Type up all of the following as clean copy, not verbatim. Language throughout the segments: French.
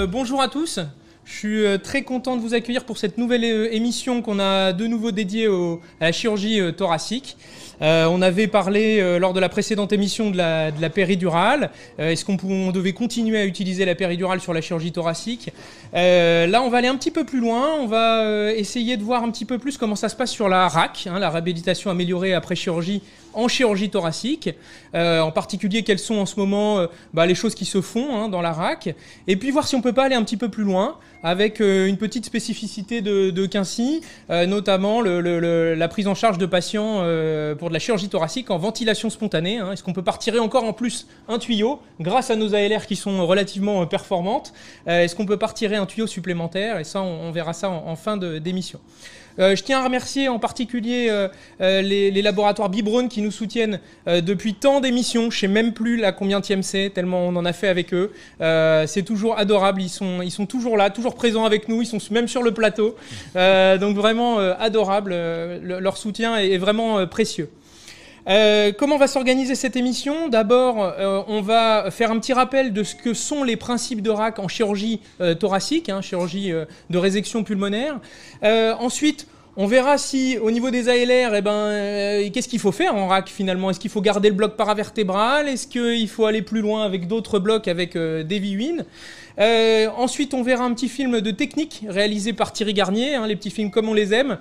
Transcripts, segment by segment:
bonjour à tous. Je suis très content de vous accueillir pour cette nouvelle émission qu'on a de nouveau dédiée à la chirurgie thoracique. On avait parlé lors de la précédente émission de la péridurale. Est-ce qu'on devait continuer à utiliser la péridurale sur la chirurgie thoracique? Là, on va aller un petit peu plus loin. On va essayer de voir un petit peu plus comment ça se passe sur la RAC, la réhabilitation améliorée après chirurgie en chirurgie thoracique. En particulier, quelles sont en ce moment les choses qui se font dans la RAC. Et puis voir si on peut pas aller un petit peu plus loin avec une petite spécificité de Quincy, notamment la prise en charge de patients pour de la chirurgie thoracique en ventilation spontanée. Est-ce qu'on peut pas retirer encore en plus un tuyau grâce à nos ALR qui sont relativement performantes? Est-ce qu'on peut pas retirer un tuyau supplémentaire? Et ça, on verra ça en fin d'émission. Je tiens à remercier en particulier les laboratoires Bibraun qui nous soutiennent depuis tant d'émissions. Je sais même plus la combienième c'est, tellement on en a fait avec eux. C'est toujours adorable, ils sont toujours là, toujours présents avec nous, ils sont même sur le plateau. Donc vraiment adorable, leur soutien est vraiment précieux. Comment va s'organiser cette émission? D'abord, on va faire un petit rappel de ce que sont les principes de RAC en chirurgie thoracique, chirurgie de résection pulmonaire. Ensuite, on verra si, au niveau des ALR, qu'est-ce qu'il faut faire en RAC finalement? Est-ce qu'il faut garder le bloc paravertébral? Est-ce qu'il faut aller plus loin avec d'autres blocs, avec des VWin? Ensuite, on verra un petit film de technique réalisé par Thierry Garnier, les petits films comme on les aime,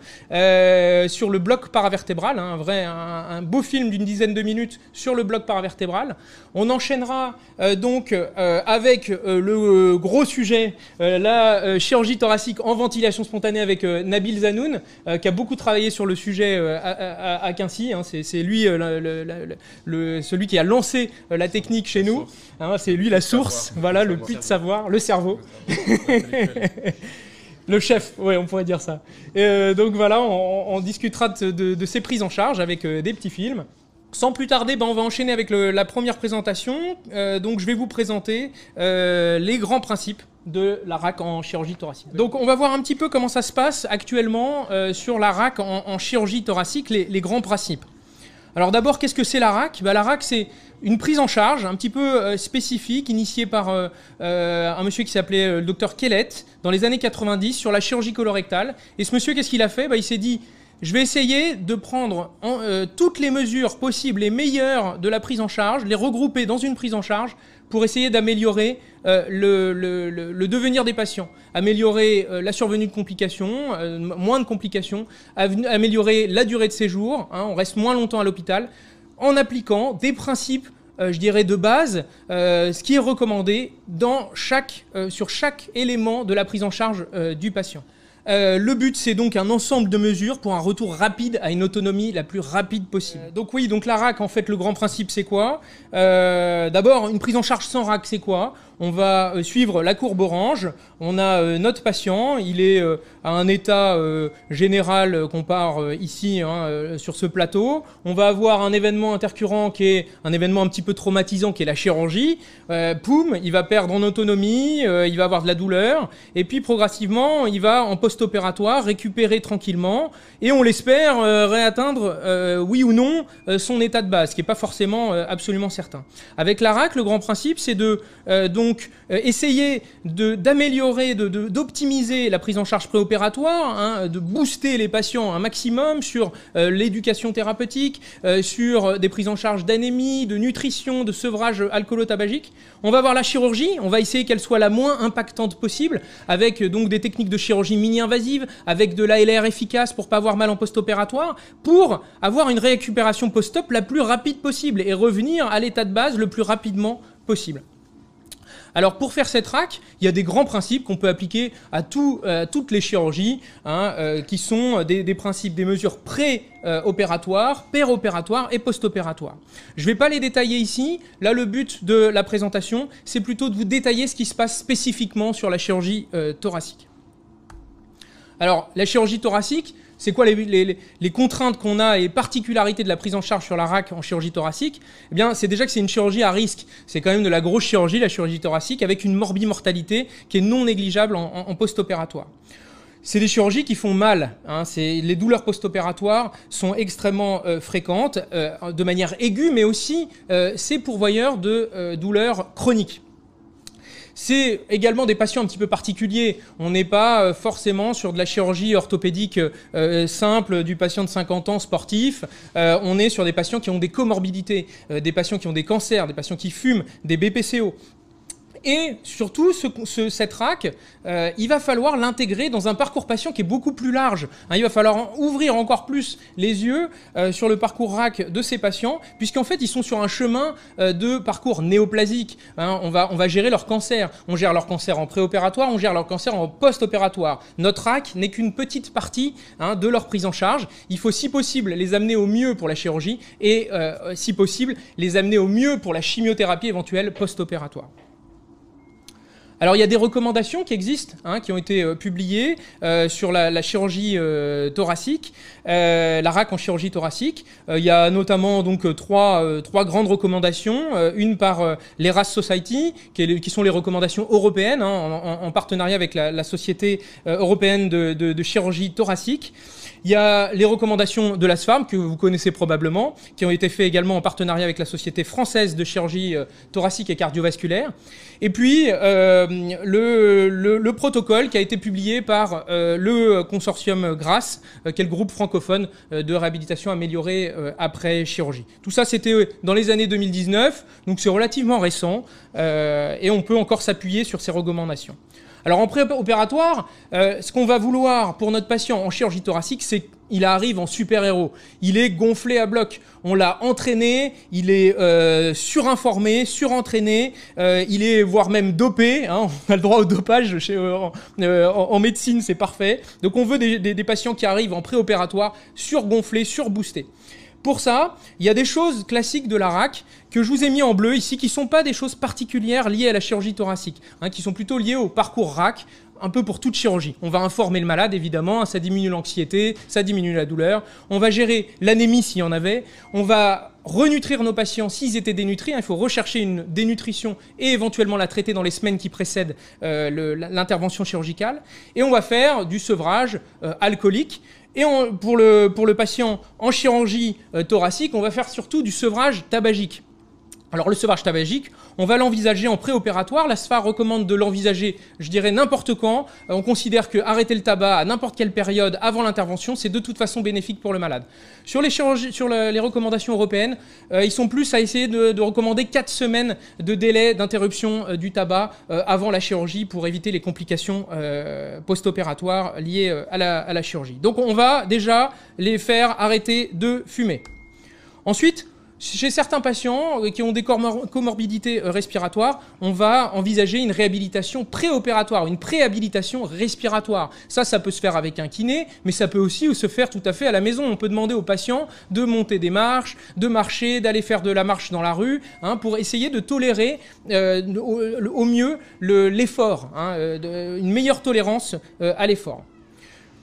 sur le bloc paravertébral, un beau film d'une dizaine de minutes sur le bloc paravertébral. On enchaînera donc avec le gros sujet, la chirurgie thoracique en ventilation spontanée avec Nabil Zanoun, qui a beaucoup travaillé sur le sujet à Quincy. C'est lui celui qui a lancé la technique chez nous. C'est lui la source, voilà, le puits de savoir. Le cerveau. Le chef, ouais, on pourrait dire ça. Donc voilà, on discutera de ces prises en charge avec des petits films. Sans plus tarder, on va enchaîner avec la première présentation. Donc je vais vous présenter les grands principes de la RAC en chirurgie thoracique. Donc on va voir un petit peu comment ça se passe actuellement sur la RAC en chirurgie thoracique, les grands principes. Alors d'abord, qu'est-ce que c'est la RAC? La RAC, c'est une prise en charge un petit peu spécifique, initiée par un monsieur qui s'appelait le docteur Kellett dans les années 90 sur la chirurgie colorectale. Et ce monsieur, qu'est-ce qu'il a fait? Il s'est dit, je vais essayer de prendre toutes les mesures possibles, les meilleures de la prise en charge, les regrouper dans une prise en charge pour essayer d'améliorer le devenir des patients, améliorer la survenue de complications, moins de complications, améliorer la durée de séjour, on reste moins longtemps à l'hôpital, en appliquant des principes, je dirais, de base, ce qui est recommandé sur chaque élément de la prise en charge du patient. Le but, c'est donc un ensemble de mesures pour un retour rapide à une autonomie la plus rapide possible. Donc la RAC, en fait, le grand principe, c'est quoi? D'abord, une prise en charge sans RAC, c'est quoi? On va suivre la courbe orange. On a notre patient, il est à un état général qu'on part ici sur ce plateau. On va avoir un événement intercurrent qui est un événement un petit peu traumatisant qui est la chirurgie. Poum, il va perdre en autonomie, il va avoir de la douleur. Et puis progressivement, il va en post-opératoire récupérer tranquillement et on l'espère réatteindre, oui ou non, son état de base, ce qui n'est pas forcément absolument certain. Avec la RAC, le grand principe, c'est de essayer d'améliorer, d'optimiser la prise en charge préopératoire, de booster les patients un maximum sur l'éducation thérapeutique, sur des prises en charge d'anémie, de nutrition, de sevrage alcoolo-tabagique. On va voir la chirurgie, on va essayer qu'elle soit la moins impactante possible, avec donc des techniques de chirurgie mini-invasive, avec de l'ALR efficace pour pas avoir mal en post-opératoire, pour avoir une récupération post-op la plus rapide possible et revenir à l'état de base le plus rapidement possible. Alors pour faire cette RAC, il y a des grands principes qu'on peut appliquer à toutes les chirurgies, qui sont des principes, des mesures pré-opératoires, péropératoires et post-opératoires. Je ne vais pas les détailler ici. Là, le but de la présentation, c'est plutôt de vous détailler ce qui se passe spécifiquement sur la chirurgie thoracique. Alors, la chirurgie thoracique, c'est quoi les contraintes qu'on a et les particularités de la prise en charge sur la RAC en chirurgie thoracique? Eh bien, c'est déjà que c'est une chirurgie à risque. C'est quand même de la grosse chirurgie, la chirurgie thoracique, avec une morbimortalité qui est non négligeable en post-opératoire. C'est des chirurgies qui font mal. Les douleurs post-opératoires sont extrêmement fréquentes, de manière aiguë, mais aussi c'est pourvoyeur de douleurs chroniques. C'est également des patients un petit peu particuliers. On n'est pas forcément sur de la chirurgie orthopédique simple du patient de 50 ans sportif. On est sur des patients qui ont des comorbidités, des patients qui ont des cancers, des patients qui fument, des BPCO. Et surtout, cette RAC, il va falloir l'intégrer dans un parcours patient qui est beaucoup plus large. Il va falloir ouvrir encore plus les yeux sur le parcours RAC de ces patients, puisqu'en fait, ils sont sur un chemin de parcours néoplasique. On va gérer leur cancer. On gère leur cancer en préopératoire, on gère leur cancer en post-opératoire. Notre RAC n'est qu'une petite partie de leur prise en charge. Il faut, si possible, les amener au mieux pour la chirurgie et, si possible, les amener au mieux pour la chimiothérapie éventuelle post-opératoire. Alors il y a des recommandations qui existent, qui ont été publiées sur la chirurgie thoracique, la RAC en chirurgie thoracique. Il y a notamment donc trois grandes recommandations, une par l'ERAS Society, qui sont les recommandations européennes, en partenariat avec la Société européenne de chirurgie thoracique. Il y a les recommandations de l'ASFAM, que vous connaissez probablement, qui ont été faites également en partenariat avec la Société française de chirurgie thoracique et cardiovasculaire. Et puis, le protocole qui a été publié par le consortium GRACE, qui est le groupe francophone de réhabilitation améliorée après chirurgie. Tout ça, c'était dans les années 2019, donc c'est relativement récent, et on peut encore s'appuyer sur ces recommandations. Alors en préopératoire, ce qu'on va vouloir pour notre patient en chirurgie thoracique, c'est qu'il arrive en super-héros. Il est gonflé à bloc. On l'a entraîné, il est surinformé, surentraîné, il est voire même dopé. On a le droit au dopage en médecine, c'est parfait. Donc on veut des patients qui arrivent en préopératoire surgonflés, surboostés. Pour ça, il y a des choses classiques de la RAC que je vous ai mis en bleu ici, qui ne sont pas des choses particulières liées à la chirurgie thoracique, qui sont plutôt liées au parcours RAC, un peu pour toute chirurgie. On va informer le malade, évidemment, ça diminue l'anxiété, ça diminue la douleur. On va gérer l'anémie s'il y en avait. On va renutrir nos patients s'ils étaient dénutris. Il faut rechercher une dénutrition et éventuellement la traiter dans les semaines qui précèdent l'intervention chirurgicale. Et on va faire du sevrage alcoolique. Et pour le patient en chirurgie thoracique, on va faire surtout du sevrage tabagique. Alors le sevrage tabagique, on va l'envisager en préopératoire. La SFA recommande de l'envisager, je dirais, n'importe quand. On considère que arrêter le tabac à n'importe quelle période avant l'intervention, c'est de toute façon bénéfique pour le malade. Sur les recommandations européennes, ils sont plus à essayer de recommander 4 semaines de délai d'interruption du tabac avant la chirurgie pour éviter les complications post-opératoires liées à la chirurgie. Donc on va déjà les faire arrêter de fumer. Ensuite, chez certains patients qui ont des comorbidités respiratoires, on va envisager une réhabilitation préopératoire, une préhabilitation respiratoire. Ça peut se faire avec un kiné, mais ça peut aussi se faire tout à fait à la maison. On peut demander aux patients de monter des marches, de marcher, d'aller faire de la marche dans la rue, pour essayer de tolérer au mieux l'effort, une meilleure tolérance à l'effort.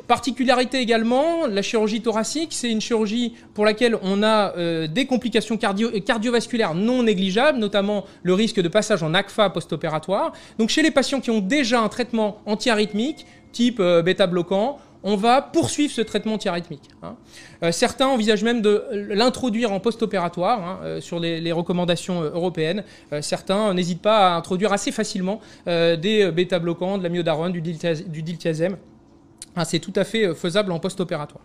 Particularité également, la chirurgie thoracique, c'est une chirurgie pour laquelle on a des complications cardiovasculaires non négligeables, notamment le risque de passage en ACFA post-opératoire. Donc chez les patients qui ont déjà un traitement antiarythmique, type bêta-bloquant, on va poursuivre ce traitement antiarythmique. Certains envisagent même de l'introduire en post-opératoire sur les recommandations européennes. Certains n'hésitent pas à introduire assez facilement des bêta-bloquants, de l'amiodarone, du diltiazem. C'est tout à fait faisable en post-opératoire.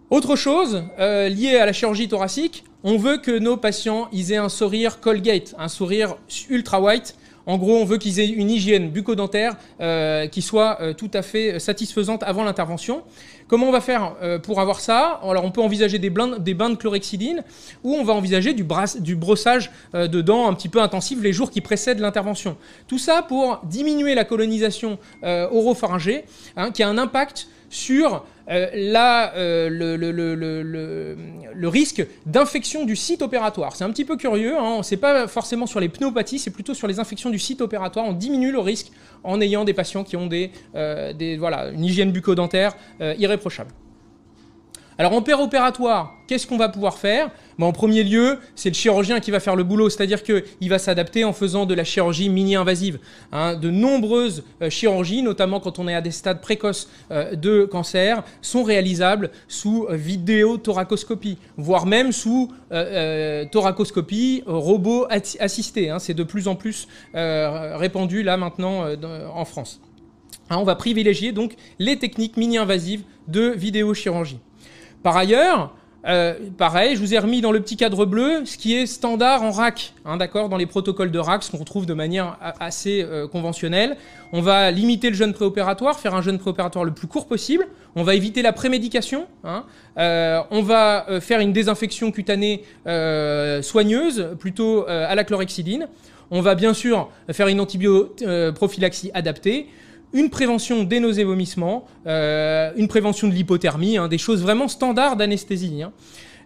Autre chose liée à la chirurgie thoracique, on veut que nos patients aient un sourire Colgate, un sourire ultra white. En gros, on veut qu'ils aient une hygiène bucco-dentaire qui soit tout à fait satisfaisante avant l'intervention. Comment on va faire pour avoir ça? Alors, on peut envisager des bains de chlorhexidine ou on va envisager du brossage de dents un petit peu intensif les jours qui précèdent l'intervention. Tout ça pour diminuer la colonisation oropharyngée, qui a un impact sur le risque d'infection du site opératoire. C'est un petit peu curieux, c'est pas forcément sur les pneumopathies, c'est plutôt sur les infections du site opératoire. On diminue le risque en ayant des patients qui ont une hygiène bucco-dentaire irréprochable. Alors en péropératoire, qu'est-ce qu'on va pouvoir faire? En premier lieu, c'est le chirurgien qui va faire le boulot, c'est-à-dire qu'il va s'adapter en faisant de la chirurgie mini-invasive. De nombreuses chirurgies, notamment quand on est à des stades précoces de cancer, sont réalisables sous vidéothoracoscopie, voire même sous thoracoscopie robot assistée. C'est de plus en plus répandu là maintenant en France. On va privilégier donc les techniques mini-invasives de vidéochirurgie. Par ailleurs, pareil, je vous ai remis dans le petit cadre bleu ce qui est standard en RAC, d'accord, dans les protocoles de RAC, ce qu'on retrouve de manière assez conventionnelle. On va limiter le jeûne préopératoire, faire un jeûne préopératoire le plus court possible. On va éviter la prémédication. On va faire une désinfection cutanée soigneuse, plutôt à la chlorhexidine. On va bien sûr faire une antibioprophylaxie adaptée. Une prévention des nausées et vomissements, une prévention de l'hypothermie, des choses vraiment standards d'anesthésie.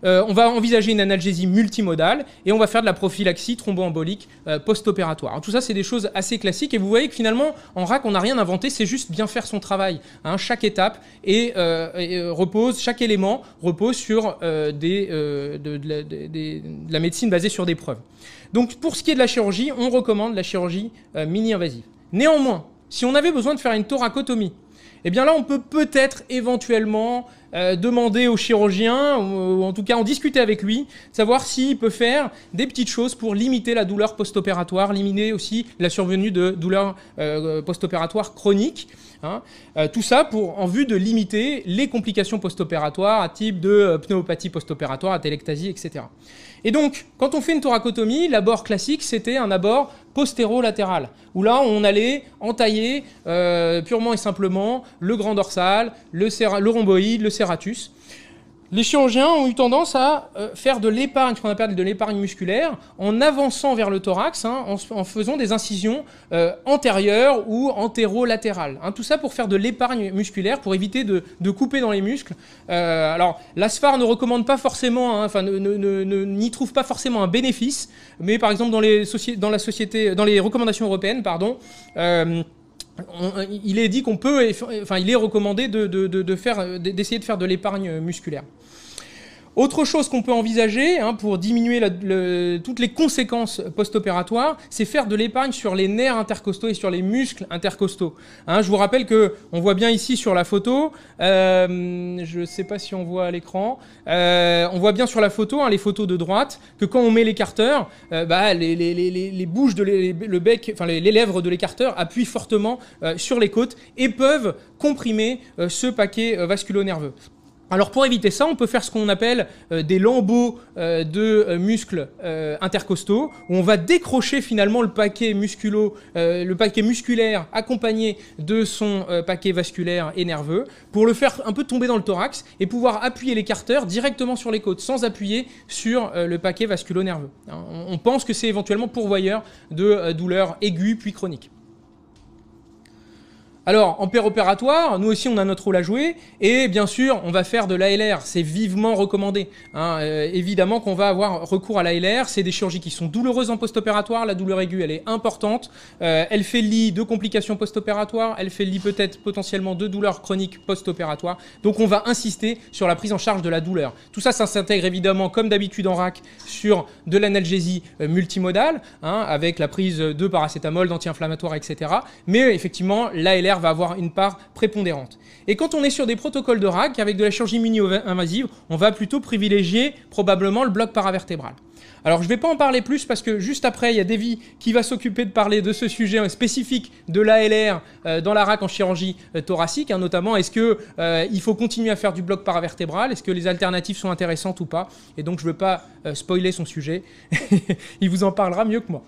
On va envisager une analgésie multimodale et on va faire de la prophylaxie thromboembolique post-opératoire. Tout ça, c'est des choses assez classiques et vous voyez que finalement, en RAC, on n'a rien inventé, c'est juste bien faire son travail. Chaque étape chaque élément repose sur de la médecine basée sur des preuves. Donc, pour ce qui est de la chirurgie, on recommande la chirurgie mini-invasive. Néanmoins, si on avait besoin de faire une thoracotomie, eh bien là, on peut peut-être éventuellement demander au chirurgien, ou en tout cas en discuter avec lui, savoir s'il peut faire des petites choses pour limiter la douleur post-opératoire, limiter aussi la survenue de douleurs post-opératoires chroniques. Tout ça en vue de limiter les complications post-opératoires à type de pneumopathie post-opératoire, atélectasie, etc. Et donc, quand on fait une thoracotomie, l'abord classique, c'était un abord postérolatéral, où là, on allait entailler purement et simplement le grand dorsal, le rhomboïde, le serratus. Les chirurgiens ont eu tendance à faire de l'épargne, ce qu'on appelle de l'épargne musculaire, en avançant vers le thorax, en faisant des incisions antérieures ou antérolatérales. Tout ça pour faire de l'épargne musculaire, pour éviter de couper dans les muscles. Alors, l'ASFAR ne recommande pas forcément, n'y trouve pas forcément un bénéfice, mais par exemple dans les recommandations européennes, il est dit qu'on peut, il est recommandé d'essayer de faire de l'épargne musculaire. Autre chose qu'on peut envisager pour diminuer toutes les conséquences post-opératoires, c'est faire de l'épargne sur les nerfs intercostaux et sur les muscles intercostaux. Je vous rappelle qu'on voit bien ici sur la photo, je ne sais pas si on voit à l'écran, on voit bien sur la photo, les photos de droite, que quand on met l'écarteur, les bouches, le bec, les lèvres de l'écarteur appuient fortement sur les côtes et peuvent comprimer ce paquet vasculo-nerveux. Alors pour éviter ça, on peut faire ce qu'on appelle des lambeaux de muscles intercostaux, où on va décrocher finalement le paquet musculaire accompagné de son paquet vasculaire et nerveux, pour le faire un peu tomber dans le thorax et pouvoir appuyer l'écarteur directement sur les côtes, sans appuyer sur le paquet vasculo-nerveux. On pense que c'est éventuellement pourvoyeur de douleurs aiguës puis chroniques. Alors, en péropératoire, nous aussi, on a notre rôle à jouer. Et bien sûr, on va faire de l'ALR. C'est vivement recommandé. Évidemment qu'on va avoir recours à l'ALR. C'est des chirurgies qui sont douloureuses en post-opératoire. La douleur aiguë, elle est importante. Elle fait le lit de complications post-opératoires. Elle fait le lit peut-être potentiellement de douleurs chroniques post-opératoires. Donc, on va insister sur la prise en charge de la douleur. Tout ça, ça s'intègre évidemment, comme d'habitude en RAC, sur de l'analgésie multimodale, avec la prise de paracétamol, d'anti-inflammatoires, etc. Mais effectivement, l'ALR va avoir une part prépondérante. Et quand on est sur des protocoles de RAC, avec de la chirurgie mini-invasive, on va plutôt privilégier probablement le bloc paravertébral. Alors je ne vais pas en parler plus parce que juste après, il y a Davy qui va s'occuper de parler de ce sujet spécifique de l'ALR dans la RAC en chirurgie thoracique, notamment est-ce qu'il faut continuer à faire du bloc paravertébral, est-ce que les alternatives sont intéressantes ou pas, et donc je ne veux pas spoiler son sujet, il vous en parlera mieux que moi.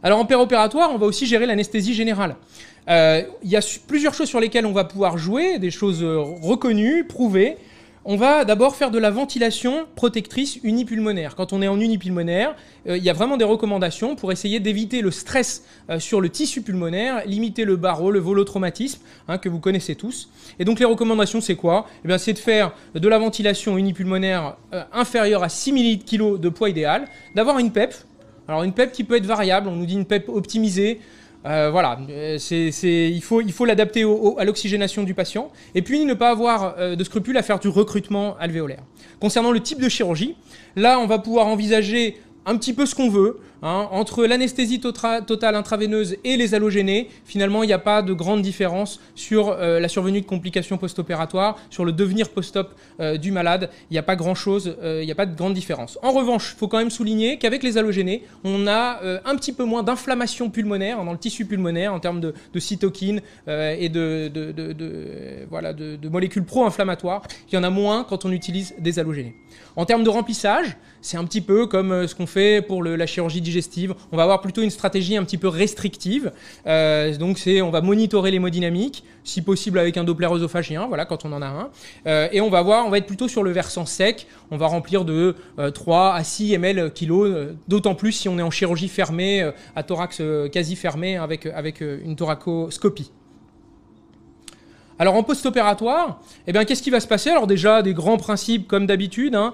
Alors en péropératoire, on va aussi gérer l'anesthésie générale. Il y a plusieurs choses sur lesquelles on va pouvoir jouer, des choses reconnues, prouvées. On va d'abord faire de la ventilation protectrice unipulmonaire. Quand on est en unipulmonaire, il y a vraiment des recommandations pour essayer d'éviter le stress sur le tissu pulmonaire, limiter le barreau, le volotraumatisme, que vous connaissez tous. Et donc les recommandations, c'est quoi? C'est de faire de la ventilation unipulmonaire inférieure à 6 ml/kg de poids idéal, d'avoir une PEP. Alors une PEP qui peut être variable, on nous dit une PEP optimisée. Voilà, il faut l'adapter à l'oxygénation du patient. Et puis ne pas avoir de scrupules à faire du recrutement alvéolaire. Concernant le type de chirurgie, là on va pouvoir envisager un petit peu ce qu'on veut, hein, entre l'anesthésie totale intraveineuse et les halogénés. Finalement, il n'y a pas de grande différence sur la survenue de complications post-opératoires, sur le devenir post-op du malade. Il n'y a pas grand-chose, il n'y a pas de grande différence. En revanche, il faut quand même souligner qu'avec les halogénés, on a un petit peu moins d'inflammation pulmonaire, hein, dans le tissu pulmonaire, en termes de cytokines et de molécules pro-inflammatoires. Il y en a moins quand on utilise des halogénés. En termes de remplissage, c'est un petit peu comme ce qu'on fait pour la chirurgie digestive. On va avoir plutôt une stratégie un petit peu restrictive. Donc on va monitorer l'hémodynamique, si possible avec un Doppler œsophagien, voilà, quand on en a un. Et on va être plutôt sur le versant sec. On va remplir de 3 à 6 ml kg, d'autant plus si on est en chirurgie fermée, à thorax quasi fermé, avec une thoracoscopie. Alors en post-opératoire, eh bien, qu'est-ce qui va se passer? Alors déjà, des grands principes comme d'habitude. Hein,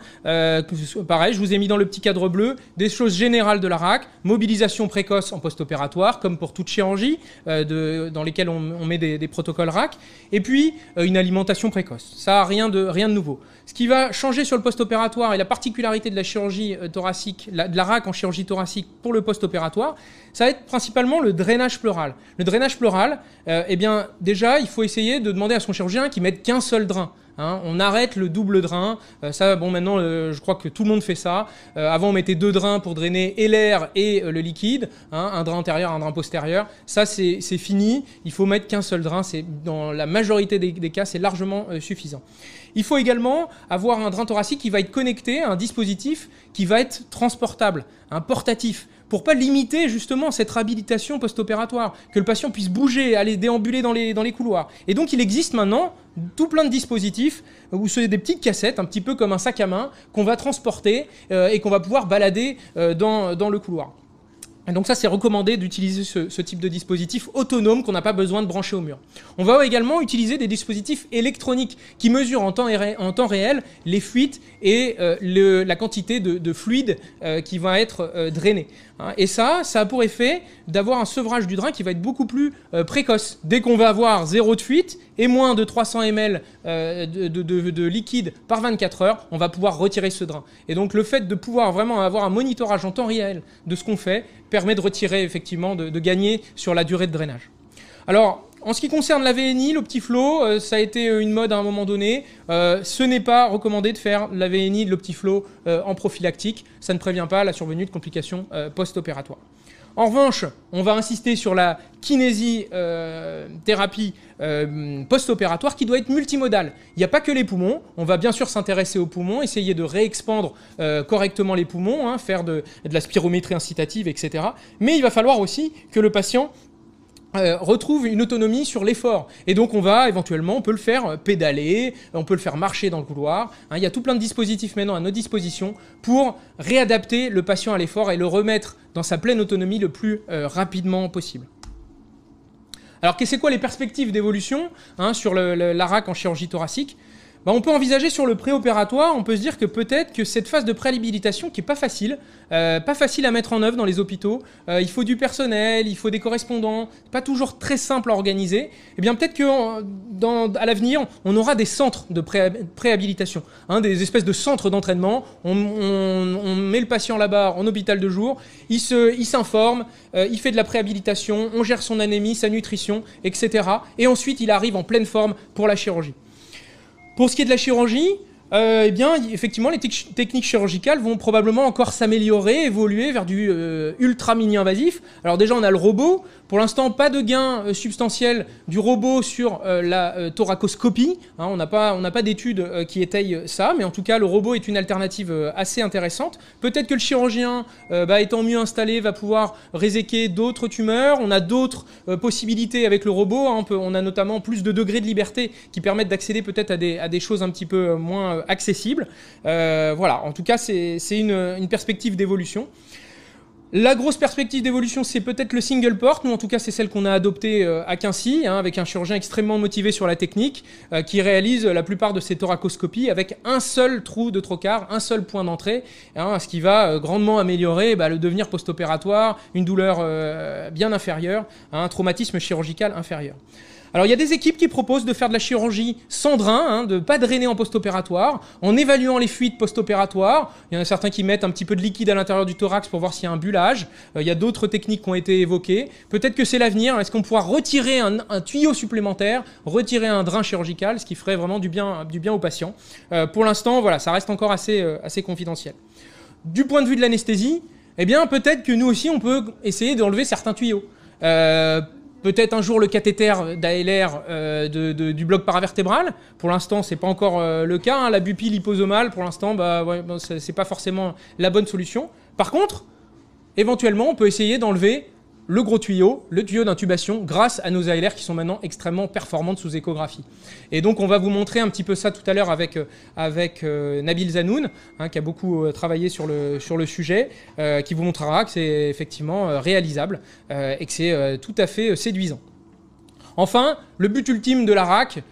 pareil, je vous ai mis dans le petit cadre bleu des choses générales de la RAC. Mobilisation précoce en post-opératoire, comme pour toute chirurgie, dans lesquelles on met des protocoles RAC. Et puis, une alimentation précoce. Ça, rien de nouveau. Ce qui va changer sur le post-opératoire et la particularité de la chirurgie thoracique, de la RAC en chirurgie thoracique pour le post-opératoire, ça va être principalement le drainage pleural. Le drainage pleural, eh bien, déjà, il faut essayer de demander à son chirurgien qu'il mette qu'un seul drain. Hein, on arrête le double drain. Ça, bon, maintenant, je crois que tout le monde fait ça. Avant, on mettait 2 drains pour drainer et l'air et le liquide. Hein, un drain antérieur, un drain postérieur. Ça, c'est fini. Il faut mettre qu'un seul drain. Dans la majorité des cas, c'est largement suffisant. Il faut également avoir un drain thoracique qui va être connecté à un dispositif qui va être transportable, un portatif, pour pas limiter justement cette réhabilitation post-opératoire, que le patient puisse bouger, aller déambuler dans les couloirs. Et donc il existe maintenant tout plein de dispositifs où c'est des petites cassettes, un petit peu comme un sac à main, qu'on va transporter et qu'on va pouvoir balader dans le couloir. Et donc ça, c'est recommandé d'utiliser ce type de dispositif autonome qu'on n'a pas besoin de brancher au mur. On va également utiliser des dispositifs électroniques qui mesurent en temps réel les fuites et la quantité de fluide qui va être drainé. Et ça a pour effet d'avoir un sevrage du drain qui va être beaucoup plus précoce. Dès qu'on va avoir 0 de fuite et moins de 300 ml de liquide par 24 heures, on va pouvoir retirer ce drain. Et donc le fait de pouvoir vraiment avoir un monitorage en temps réel de ce qu'on fait permet de retirer effectivement, de gagner sur la durée de drainage. Alors, en ce qui concerne la VNI, l'Optiflow, ça a été une mode à un moment donné. Ce n'est pas recommandé de faire la VNI de l'Optiflow en prophylactique. Ça ne prévient pas la survenue de complications post-opératoires. En revanche, on va insister sur la kinésithérapie post-opératoire qui doit être multimodale. Il n'y a pas que les poumons. On va bien sûr s'intéresser aux poumons, essayer de réexpandre correctement les poumons, hein, faire de la spirométrie incitative, etc. Mais il va falloir aussi que le patient retrouve une autonomie sur l'effort. Et donc on peut le faire pédaler, on peut le faire marcher dans le couloir. Hein, il y a tout plein de dispositifs maintenant à notre disposition pour réadapter le patient à l'effort et le remettre dans sa pleine autonomie le plus rapidement possible. Alors, c'est quoi les perspectives d'évolution sur la RAC en chirurgie thoracique? On peut envisager sur le préopératoire, on peut se dire que peut-être que cette phase de préhabilitation qui n'est pas facile à mettre en œuvre dans les hôpitaux, il faut du personnel, il faut des correspondants, pas toujours très simple à organiser, et bien peut-être qu'à l'avenir, on aura des centres de préhabilitation, des espèces de centres d'entraînement, on met le patient là-bas en hôpital de jour, il s'informe, il fait de la préhabilitation, on gère son anémie, sa nutrition, etc. Et ensuite, il arrive en pleine forme pour la chirurgie. Pour ce qui est de la chirurgie, eh bien, effectivement, les techniques chirurgicales vont probablement encore s'améliorer, évoluer vers du ultra mini-invasif. Alors déjà, on a le robot. Pour l'instant, pas de gain substantiel du robot sur la thoracoscopie. On n'a pas d'études qui étayent ça, mais en tout cas, le robot est une alternative assez intéressante. Peut-être que le chirurgien, étant mieux installé, va pouvoir réséquer d'autres tumeurs. On a d'autres possibilités avec le robot. On a notamment plus de degrés de liberté qui permettent d'accéder peut-être à des choses un petit peu moins accessibles. Voilà, en tout cas, c'est une perspective d'évolution. La grosse perspective d'évolution, c'est peut-être le single port. Nous, en tout cas, c'est celle qu'on a adoptée à Quincy, hein, avec un chirurgien extrêmement motivé sur la technique, qui réalise la plupart de ses thoracoscopies avec un seul trou de trocar, un seul point d'entrée, hein, ce qui va grandement améliorer le devenir post-opératoire, une douleur bien inférieure, un traumatisme chirurgical inférieur. Alors il y a des équipes qui proposent de faire de la chirurgie sans drain, hein, de ne pas drainer en post-opératoire, en évaluant les fuites post-opératoires. Il y en a certains qui mettent un petit peu de liquide à l'intérieur du thorax pour voir s'il y a un bullage. Il y a d'autres techniques qui ont été évoquées. Peut-être que c'est l'avenir. Est-ce qu'on pourra retirer un tuyau supplémentaire, retirer un drain chirurgical, ce qui ferait vraiment du bien aux patients. Pour l'instant, voilà, ça reste encore assez confidentiel. Du point de vue de l'anesthésie, eh bien peut-être que nous aussi on peut essayer d'enlever certains tuyaux. Peut-être un jour le cathéter d'ALR du bloc paravertébral. Pour l'instant, c'est pas encore le cas. Hein. La bupille liposomale, pour l'instant, c'est pas forcément la bonne solution. Par contre, éventuellement, on peut essayer d'enlever le gros tuyau, le tuyau d'intubation, grâce à nos ALR qui sont maintenant extrêmement performantes sous échographie. Et donc, on va vous montrer un petit peu ça tout à l'heure avec Nabil Zanoun, hein, qui a beaucoup travaillé sur le sujet, qui vous montrera que c'est effectivement réalisable et que c'est tout à fait séduisant. Enfin, le but ultime de la RAC,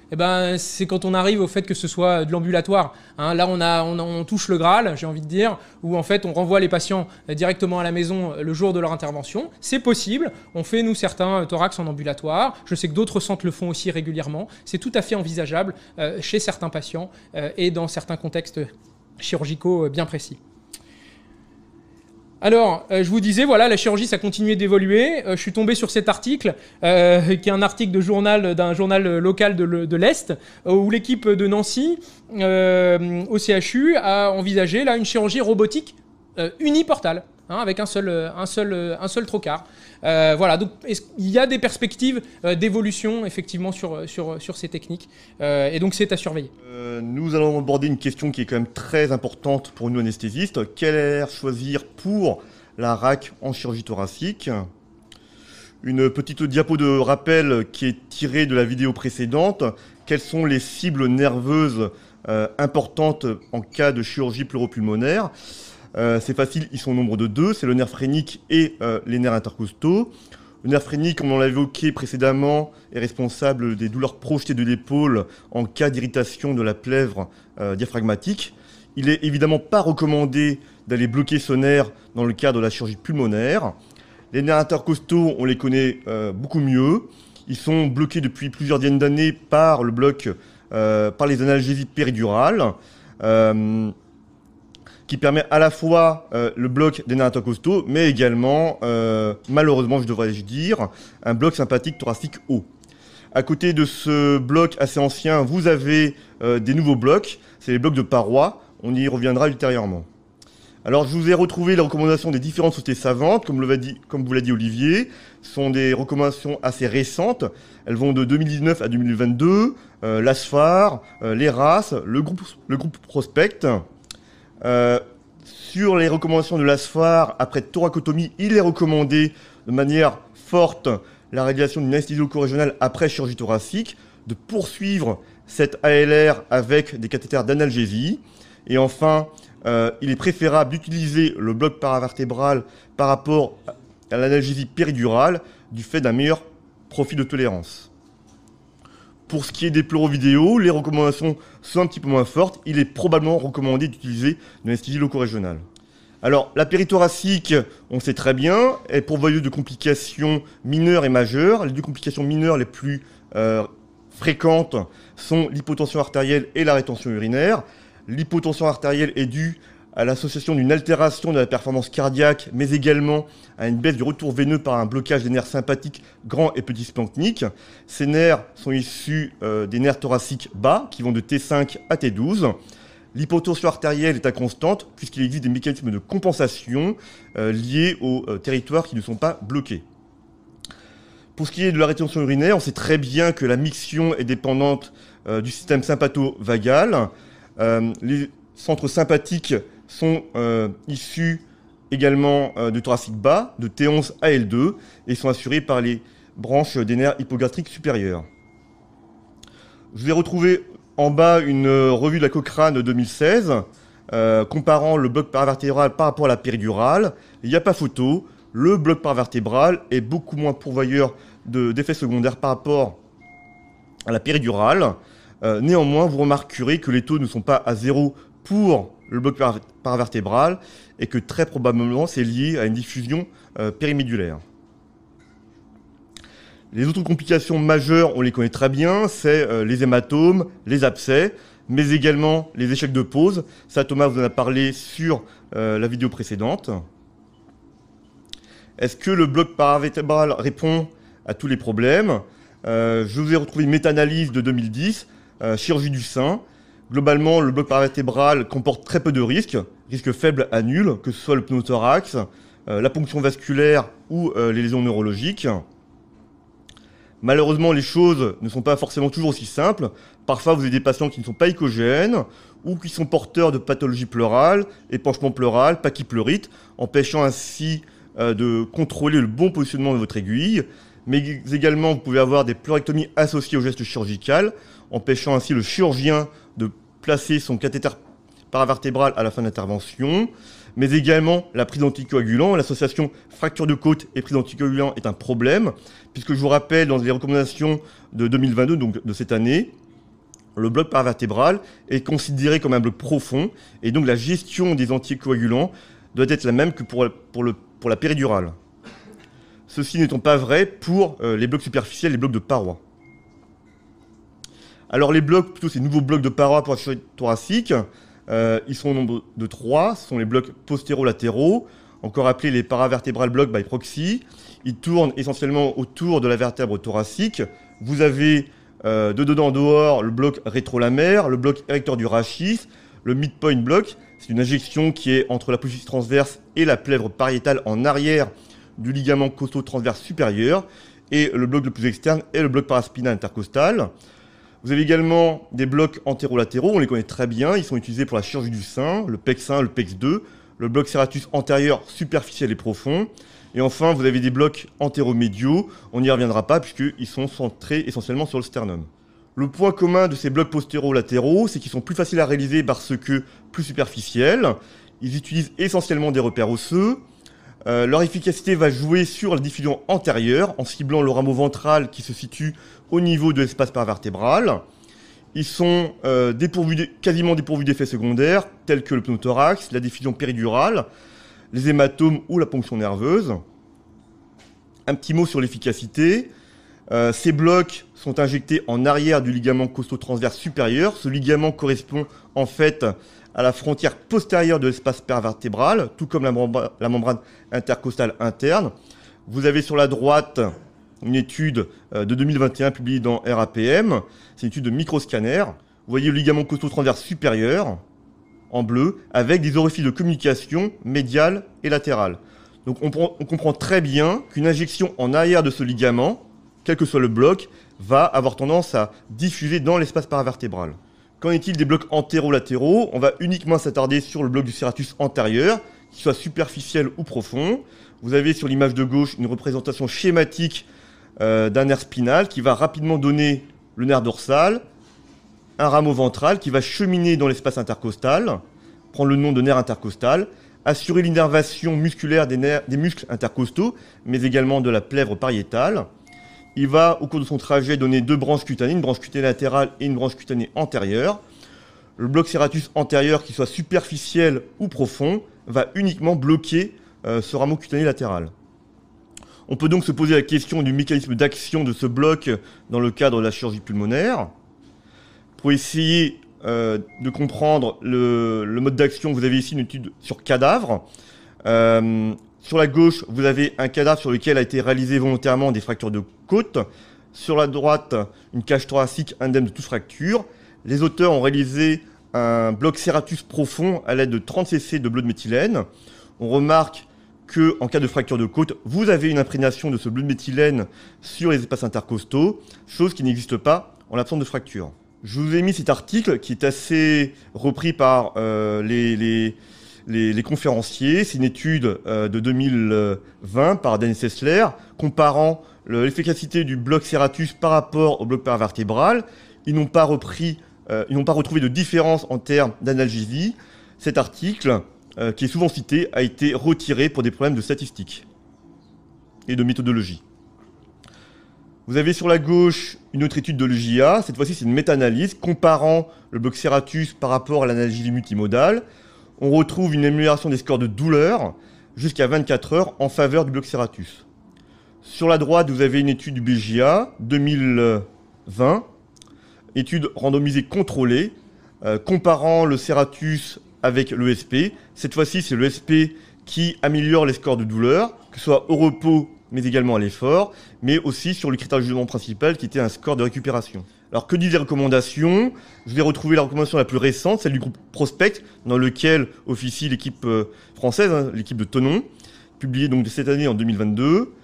c'est quand on arrive au fait que ce soit de l'ambulatoire. Hein, là, on touche le Graal, j'ai envie de dire, où en fait on renvoie les patients directement à la maison le jour de leur intervention. C'est possible. On fait, nous, certains thorax en ambulatoire. Je sais que d'autres centres le font aussi régulièrement. C'est tout à fait envisageable chez certains patients et dans certains contextes chirurgicaux bien précis. Alors, je vous disais, voilà, la chirurgie, ça continuait d'évoluer. Je suis tombé sur cet article, qui est un article d'un journal local de l'Est, où l'équipe de Nancy, au CHU, a envisagé là une chirurgie robotique uniportale, hein, avec un seul trocar. Voilà, donc il y a des perspectives d'évolution effectivement sur ces techniques, et donc c'est à surveiller. Nous allons aborder une question qui est quand même très importante pour nous anesthésistes. Quel air choisir pour la RAC en chirurgie thoracique? Une petite diapo de rappel qui est tirée de la vidéo précédente. Quelles sont les cibles nerveuses importantes en cas de chirurgie pleuropulmonaire? C'est facile, ils sont au nombre de deux, c'est le nerf phrénique et les nerfs intercostaux. Le nerf phrénique, comme on l'a évoqué précédemment, est responsable des douleurs projetées de l'épaule en cas d'irritation de la plèvre diaphragmatique. Il n'est évidemment pas recommandé d'aller bloquer ce nerf dans le cadre de la chirurgie pulmonaire. Les nerfs intercostaux, on les connaît beaucoup mieux. Ils sont bloqués depuis plusieurs dizaines d'années par le bloc, par les analgésies péridurales, qui permet à la fois le bloc des nerfs intercostaux, mais également, malheureusement je devrais dire, un bloc sympathique thoracique haut. À côté de ce bloc assez ancien, vous avez des nouveaux blocs, c'est les blocs de parois, on y reviendra ultérieurement. Alors je vous ai retrouvé les recommandations des différentes sociétés savantes, comme vous l'a dit Olivier, ce sont des recommandations assez récentes, elles vont de 2019 à 2022, l'ASFAR, l'ERAS, le groupe Prospect. Sur les recommandations de l'ASFAR, après thoracotomie, il est recommandé de manière forte la réalisation d'une anesthésie loco-régionale après chirurgie thoracique, de poursuivre cette ALR avec des cathéters d'analgésie. Et enfin, il est préférable d'utiliser le bloc paravertébral par rapport à l'analgésie péridurale du fait d'un meilleur profil de tolérance. Pour ce qui est des pleurovidéos, les recommandations sont un petit peu moins fortes. Il est probablement recommandé d'utiliser une anesthésie loco-régionale. Alors, la périthoracique, on sait très bien, est pourvoyeuse de complications mineures et majeures. Les deux complications mineures les plus fréquentes sont l'hypotension artérielle et la rétention urinaire. L'hypotension artérielle est due à l'association d'une altération de la performance cardiaque, mais également à une baisse du retour veineux par un blocage des nerfs sympathiques grands et petits splanchniques. Ces nerfs sont issus des nerfs thoraciques bas, qui vont de T5 à T12. L'hypotension artérielle est inconstante, puisqu'il existe des mécanismes de compensation liés aux territoires qui ne sont pas bloqués. Pour ce qui est de la rétention urinaire, on sait très bien que la miction est dépendante du système sympatho-vagal. Les centres sympathiques sont issus également du thoracique bas, de T11 à L2, et sont assurés par les branches des nerfs hypogastriques supérieurs. Je vais retrouver en bas une revue de la Cochrane de 2016, comparant le bloc paravertébral par rapport à la péridurale, il n'y a pas photo. Le bloc paravertébral est beaucoup moins pourvoyeur d'effets secondaires par rapport à la péridurale. Néanmoins, vous remarquerez que les taux ne sont pas à 0 pour le bloc paravertébral et que très probablement c'est lié à une diffusion périmédulaire. Les autres complications majeures, on les connaît très bien, c'est les hématomes, les abcès, mais également les échecs de pose. Ça, Thomas vous en a parlé sur la vidéo précédente. Est-ce que le bloc paravertébral répond à tous les problèmes? Je vous ai retrouvé une méta-analyse de 2010, chirurgie du sein. Globalement, le bloc paravertébral comporte très peu de risques faibles à nuls, que ce soit le pneumothorax, la ponction vasculaire ou les lésions neurologiques. Malheureusement, les choses ne sont pas forcément toujours aussi simples. Parfois, vous avez des patients qui ne sont pas échogènes ou qui sont porteurs de pathologies pleurales, épanchement pleural, pachypleurite, empêchant ainsi de contrôler le bon positionnement de votre aiguille. Mais également, vous pouvez avoir des pleurectomies associées au geste chirurgical, empêchant ainsi le chirurgien de placer son cathéter paravertébral à la fin de l'intervention. Mais également la prise d'anticoagulants. L'association fracture de côte et prise d'anticoagulants est un problème, puisque je vous rappelle, dans les recommandations de 2022, donc de cette année, le bloc paravertébral est considéré comme un bloc profond, et donc la gestion des anticoagulants doit être la même que pour la péridurale. Ceci n'étant pas vrai pour les blocs superficiels, les blocs de paroi. Alors les blocs, plutôt ces nouveaux blocs de paroi pour la chirurgie thoracique, ils sont au nombre de 3, ce sont les blocs postérolatéraux, encore appelés les paravertébral blocs by proxy. Ils tournent essentiellement autour de la vertèbre thoracique. Vous avez de dedans en dehors le bloc rétrolamaire, le bloc érecteur du rachis, le midpoint block, c'est une injection qui est entre la polyphyse transverse et la plèvre pariétale en arrière du ligament costo-transverse supérieur, et le bloc le plus externe est le bloc paraspinal intercostal. Vous avez également des blocs antérolatéraux, on les connaît très bien, ils sont utilisés pour la chirurgie du sein, le PEX 1, le PEX 2, le bloc serratus antérieur superficiel et profond. Et enfin, vous avez des blocs antéromédiaux, on n'y reviendra pas puisqu'ils sont centrés essentiellement sur le sternum. Le point commun de ces blocs postérolatéraux, c'est qu'ils sont plus faciles à réaliser parce que plus superficiels. Ils utilisent essentiellement des repères osseux. Leur efficacité va jouer sur la diffusion antérieure en ciblant le rameau ventral qui se situe au niveau de l'espace paravertébral. Ils sont quasiment dépourvus d'effets secondaires tels que le pneumothorax, la diffusion péridurale, les hématomes ou la ponction nerveuse. Un petit mot sur l'efficacité. Ces blocs sont injectés en arrière du ligament costo-transverse supérieur. Ce ligament correspond en fait à la frontière postérieure de l'espace paravertébral, tout comme la membrane intercostale interne. Vous avez sur la droite une étude de 2021 publiée dans RAPM. C'est une étude de microscanner. Vous voyez le ligament costo-transverse supérieur en bleu avec des orifices de communication médiale et latérale. Donc on comprend très bien qu'une injection en arrière de ce ligament, quel que soit le bloc, va avoir tendance à diffuser dans l'espace paravertébral. Qu'en est-il des blocs antérolatéraux? On va uniquement s'attarder sur le bloc du serratus antérieur, qu'il soit superficiel ou profond. Vous avez sur l'image de gauche une représentation schématique d'un nerf spinal qui va rapidement donner le nerf dorsal, un rameau ventral qui va cheminer dans l'espace intercostal, prendre le nom de nerf intercostal, assurer l'innervation musculaire des muscles intercostaux, mais également de la plèvre pariétale. Il va, au cours de son trajet, donner deux branches cutanées, une branche cutanée latérale et une branche cutanée antérieure. Le bloc serratus antérieur, qu'il soit superficiel ou profond, va uniquement bloquer ce rameau cutané latéral. On peut donc se poser la question du mécanisme d'action de ce bloc dans le cadre de la chirurgie pulmonaire. Pour essayer de comprendre le mode d'action, vous avez ici une étude sur cadavre. Sur la gauche, vous avez un cadavre sur lequel a été réalisé volontairement des fractures de côte. Sur la droite, une cage thoracique indemne de toute fracture. Les auteurs ont réalisé un bloc serratus profond à l'aide de 30 cc de bleu de méthylène. On remarque qu'en cas de fracture de côte, vous avez une imprégnation de ce bleu de méthylène sur les espaces intercostaux, chose qui n'existe pas en l'absence de fracture. Je vous ai mis cet article qui est assez repris par les conférenciers. C'est une étude de 2020 par Dennis Sessler comparant l'efficacité du bloc serratus par rapport au bloc paravertébral. Ils n'ont pas retrouvé de différence en termes d'analgésie. cet article, qui est souvent cité, a été retiré pour des problèmes de statistiques et de méthodologie. Vous avez sur la gauche une autre étude de l'EJA. Cette fois-ci, c'est une méta-analyse comparant le bloc Ceratus par rapport à l'analgésie multimodale. On retrouve une amélioration des scores de douleur jusqu'à 24 heures en faveur du bloc Ceratus. Sur la droite, vous avez une étude du BJA 2020, étude randomisée contrôlée, comparant le Ceratus avec l'ESP. Cette fois-ci, c'est l'ESP qui améliore les scores de douleur, que ce soit au repos, mais également à l'effort, mais aussi sur le critère de jugement principal qui était un score de récupération. Alors que disent les recommandations? Je vais retrouver la recommandation la plus récente, celle du groupe Prospect, dans lequel officie l'équipe française, hein, l'équipe de Thonon, publiée donc cette année en 2022.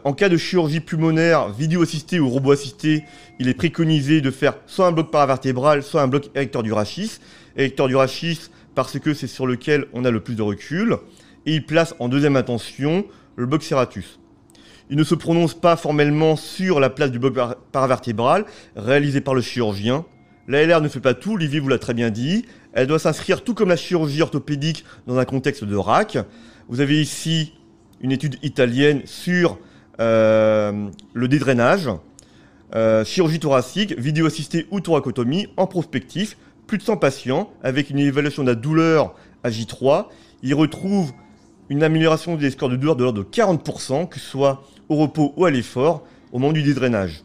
En cas de chirurgie pulmonaire vidéo-assistée ou robot-assistée, il est préconisé de faire soit un bloc paravertébral, soit un bloc érecteur du rachis. Érecteur du rachis parce que c'est sur lequel on a le plus de recul. Et il place en deuxième intention le bloc Ceratus. Il ne se prononce pas formellement sur la place du bloc paravertébral réalisé par le chirurgien. L'ALR ne fait pas tout, Olivier vous l'a très bien dit. Elle doit s'inscrire tout comme la chirurgie orthopédique dans un contexte de RAC. Vous avez ici une étude italienne sur le dédrainage, chirurgie thoracique, vidéo-assistée ou thoracotomie en prospectif, plus de 100 patients avec une évaluation de la douleur à J3. Ils retrouvent une amélioration des scores de douleur de l'ordre de 40%, que ce soit au repos ou à l'effort, au moment du dédrainage.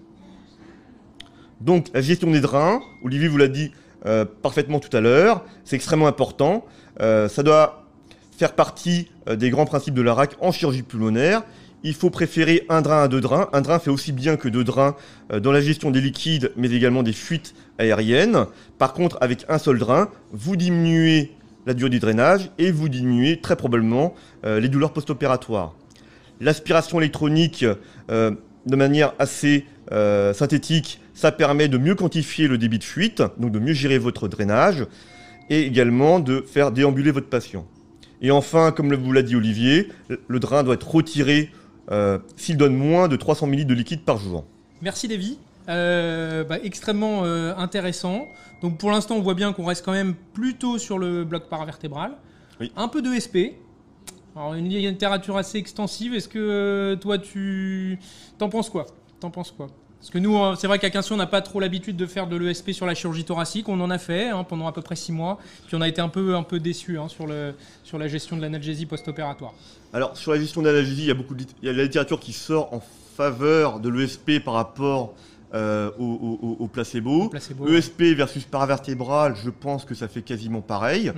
Donc la gestion des drains, Olivier vous l'a dit parfaitement tout à l'heure, c'est extrêmement important. Ça doit faire partie des grands principes de la RAC en chirurgie pulmonaire. Il faut préférer un drain à deux drains. Un drain fait aussi bien que deux drains dans la gestion des liquides, mais également des fuites aériennes. Par contre, avec un seul drain, vous diminuez la durée du drainage et vous diminuez très probablement les douleurs post-opératoires. L'aspiration électronique, de manière assez synthétique, ça permet de mieux quantifier le débit de fuite, donc de mieux gérer votre drainage et également de faire déambuler votre patient. Et enfin, comme vous l'a dit Olivier, le drain doit être retiré s'il donne moins de 300 ml de liquide par jour. Merci Davy. Extrêmement intéressant. Donc pour l'instant, on voit bien qu'on reste quand même plutôt sur le bloc paravertébral. Oui. Un peu de SP. Alors une littérature assez extensive. Est-ce que toi, t'en penses quoi? Parce que nous, c'est vrai qu'à Quincy, on n'a pas trop l'habitude de faire de l'ESP sur la chirurgie thoracique. On en a fait pendant à peu près 6 mois. Puis on a été un peu déçus sur la gestion de l'analgésie post-opératoire. Alors sur la gestion de l'analgésie, il y a de la littérature qui sort en faveur de l'ESP par rapport au placebo. ESP versus paravertébral, je pense que ça fait quasiment pareil.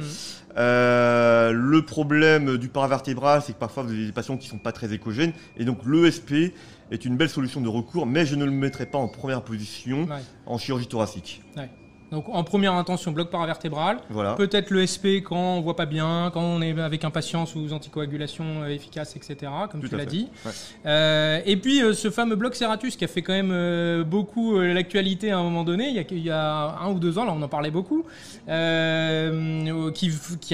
Le problème du paravertébral, c'est que parfois vous avez des patients qui ne sont pas très échogènes. Et donc l'ESP est une belle solution de recours, mais je ne le mettrai pas en première position en chirurgie thoracique. Ouais. Donc en première intention, bloc paravertébral. Voilà. Peut-être le SP quand on ne voit pas bien, quand on est avec un patient sous anticoagulation efficace, etc., comme tu l'as dit. Ouais. Et puis ce fameux bloc Ceratus qui a fait quand même beaucoup l'actualité à un moment donné, il y a 1 ou 2 ans, là on en parlait beaucoup, qui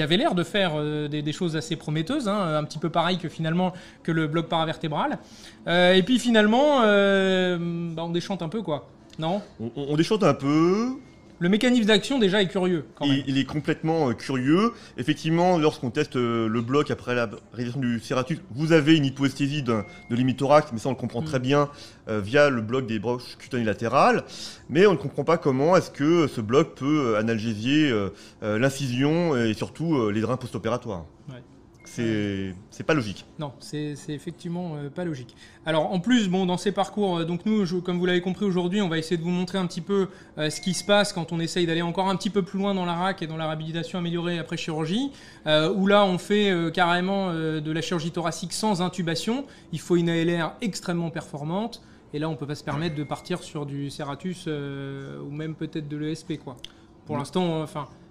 avait l'air de faire des choses assez prometteuses, un petit peu pareil que le bloc paravertébral. Et puis finalement, on déchante un peu, quoi. Non ? On déchante un peu. Le mécanisme d'action déjà est curieux. Il est complètement curieux. Effectivement, lorsqu'on teste le bloc après la réalisation du Ceratus, vous avez une hypoesthésie de l'hémithorax, mais ça on le comprend très bien via le bloc des broches cutanées latérales. Mais on ne comprend pas comment est-ce que ce bloc peut analgésier l'incision et surtout les drains post-opératoires. Ouais. C'est pas logique. Non, c'est effectivement pas logique. Alors en plus, dans ces parcours, donc nous, comme vous l'avez compris aujourd'hui, on va essayer de vous montrer un petit peu ce qui se passe quand on essaye d'aller encore un petit peu plus loin dans la RAC et dans la réhabilitation améliorée après chirurgie, où là on fait carrément de la chirurgie thoracique sans intubation. Il faut une ALR extrêmement performante. Et là, on peut pas se permettre de partir sur du Ceratus ou même peut-être de l'ESP, quoi. Pour l'instant,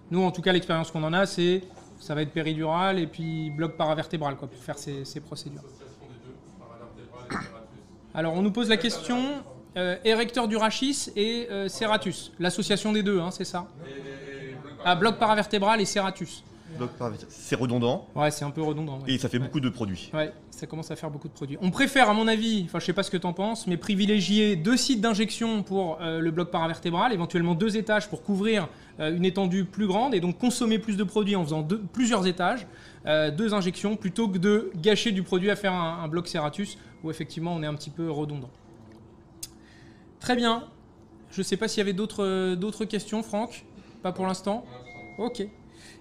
nous en tout cas, l'expérience qu'on en a, c'est ça va être péridural et puis bloc paravertébral, quoi, pour faire ces procédures. Alors on nous pose la question, érecteur du rachis et Ceratus. L'association des deux, c'est ça? Bloc paravertébral et Ceratus. bloc paravertébral. C'est redondant. Ouais, c'est un peu redondant. Ouais. Et ça fait beaucoup de produits. Ouais, ça commence à faire beaucoup de produits. On préfère, à mon avis, enfin je sais pas ce que tu en penses, mais privilégier 2 sites d'injection pour le bloc paravertébral, éventuellement 2 étages pour couvrir une étendue plus grande et donc consommer plus de produits en faisant plusieurs étages, 2 injections, plutôt que de gâcher du produit à faire un bloc Ceratus où effectivement on est un petit peu redondant. Très bien. Je sais pas s'il y avait d'autres questions, Franck. Pas pour l'instant. Ok.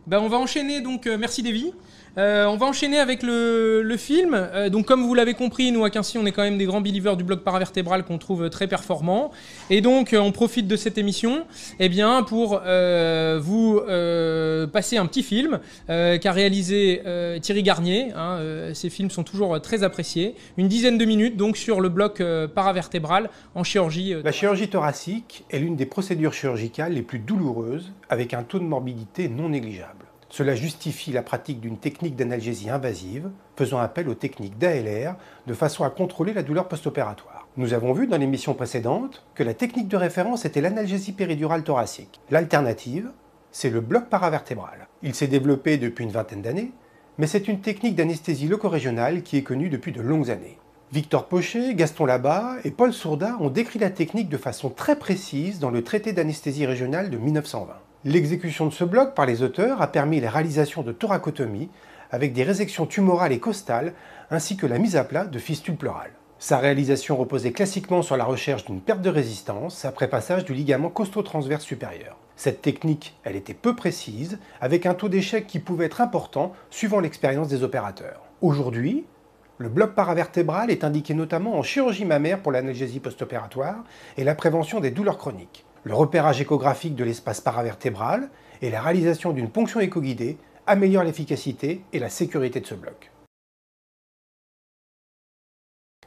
Ben, on va enchaîner donc. Merci Davy. On va enchaîner avec le film. Donc comme vous l'avez compris, nous à Quincy, on est quand même des grands believers du bloc paravertébral qu'on trouve très performant. Et donc on profite de cette émission pour vous passer un petit film qu'a réalisé Thierry Garnier. Ces films sont toujours très appréciés. Une dizaine de minutes donc sur le bloc paravertébral en chirurgie. La chirurgie thoracique est l'une des procédures chirurgicales les plus douloureuses avec un taux de morbidité non négligeable. Cela justifie la pratique d'une technique d'analgésie invasive, faisant appel aux techniques d'ALR de façon à contrôler la douleur post-opératoire. Nous avons vu dans l'émission précédente que la technique de référence était l'analgésie péridurale thoracique. L'alternative, c'est le bloc paravertébral. Il s'est développé depuis une vingtaine d'années, mais c'est une technique d'anesthésie loco-régionale qui est connue depuis de longues années. Victor Pochet, Gaston Labat et Paul Sourda ont décrit la technique de façon très précise dans le traité d'anesthésie régionale de 1920. L'exécution de ce bloc par les auteurs a permis la réalisation de thoracotomies avec des résections tumorales et costales ainsi que la mise à plat de fistules pleurales. Sa réalisation reposait classiquement sur la recherche d'une perte de résistance après passage du ligament costo-transverse supérieur. Cette technique, elle était peu précise, avec un taux d'échec qui pouvait être important suivant l'expérience des opérateurs. Aujourd'hui, le bloc paravertébral est indiqué notamment en chirurgie mammaire pour l'analgésie post-opératoire et la prévention des douleurs chroniques. Le repérage échographique de l'espace paravertébral et la réalisation d'une ponction échoguidée améliorent l'efficacité et la sécurité de ce bloc.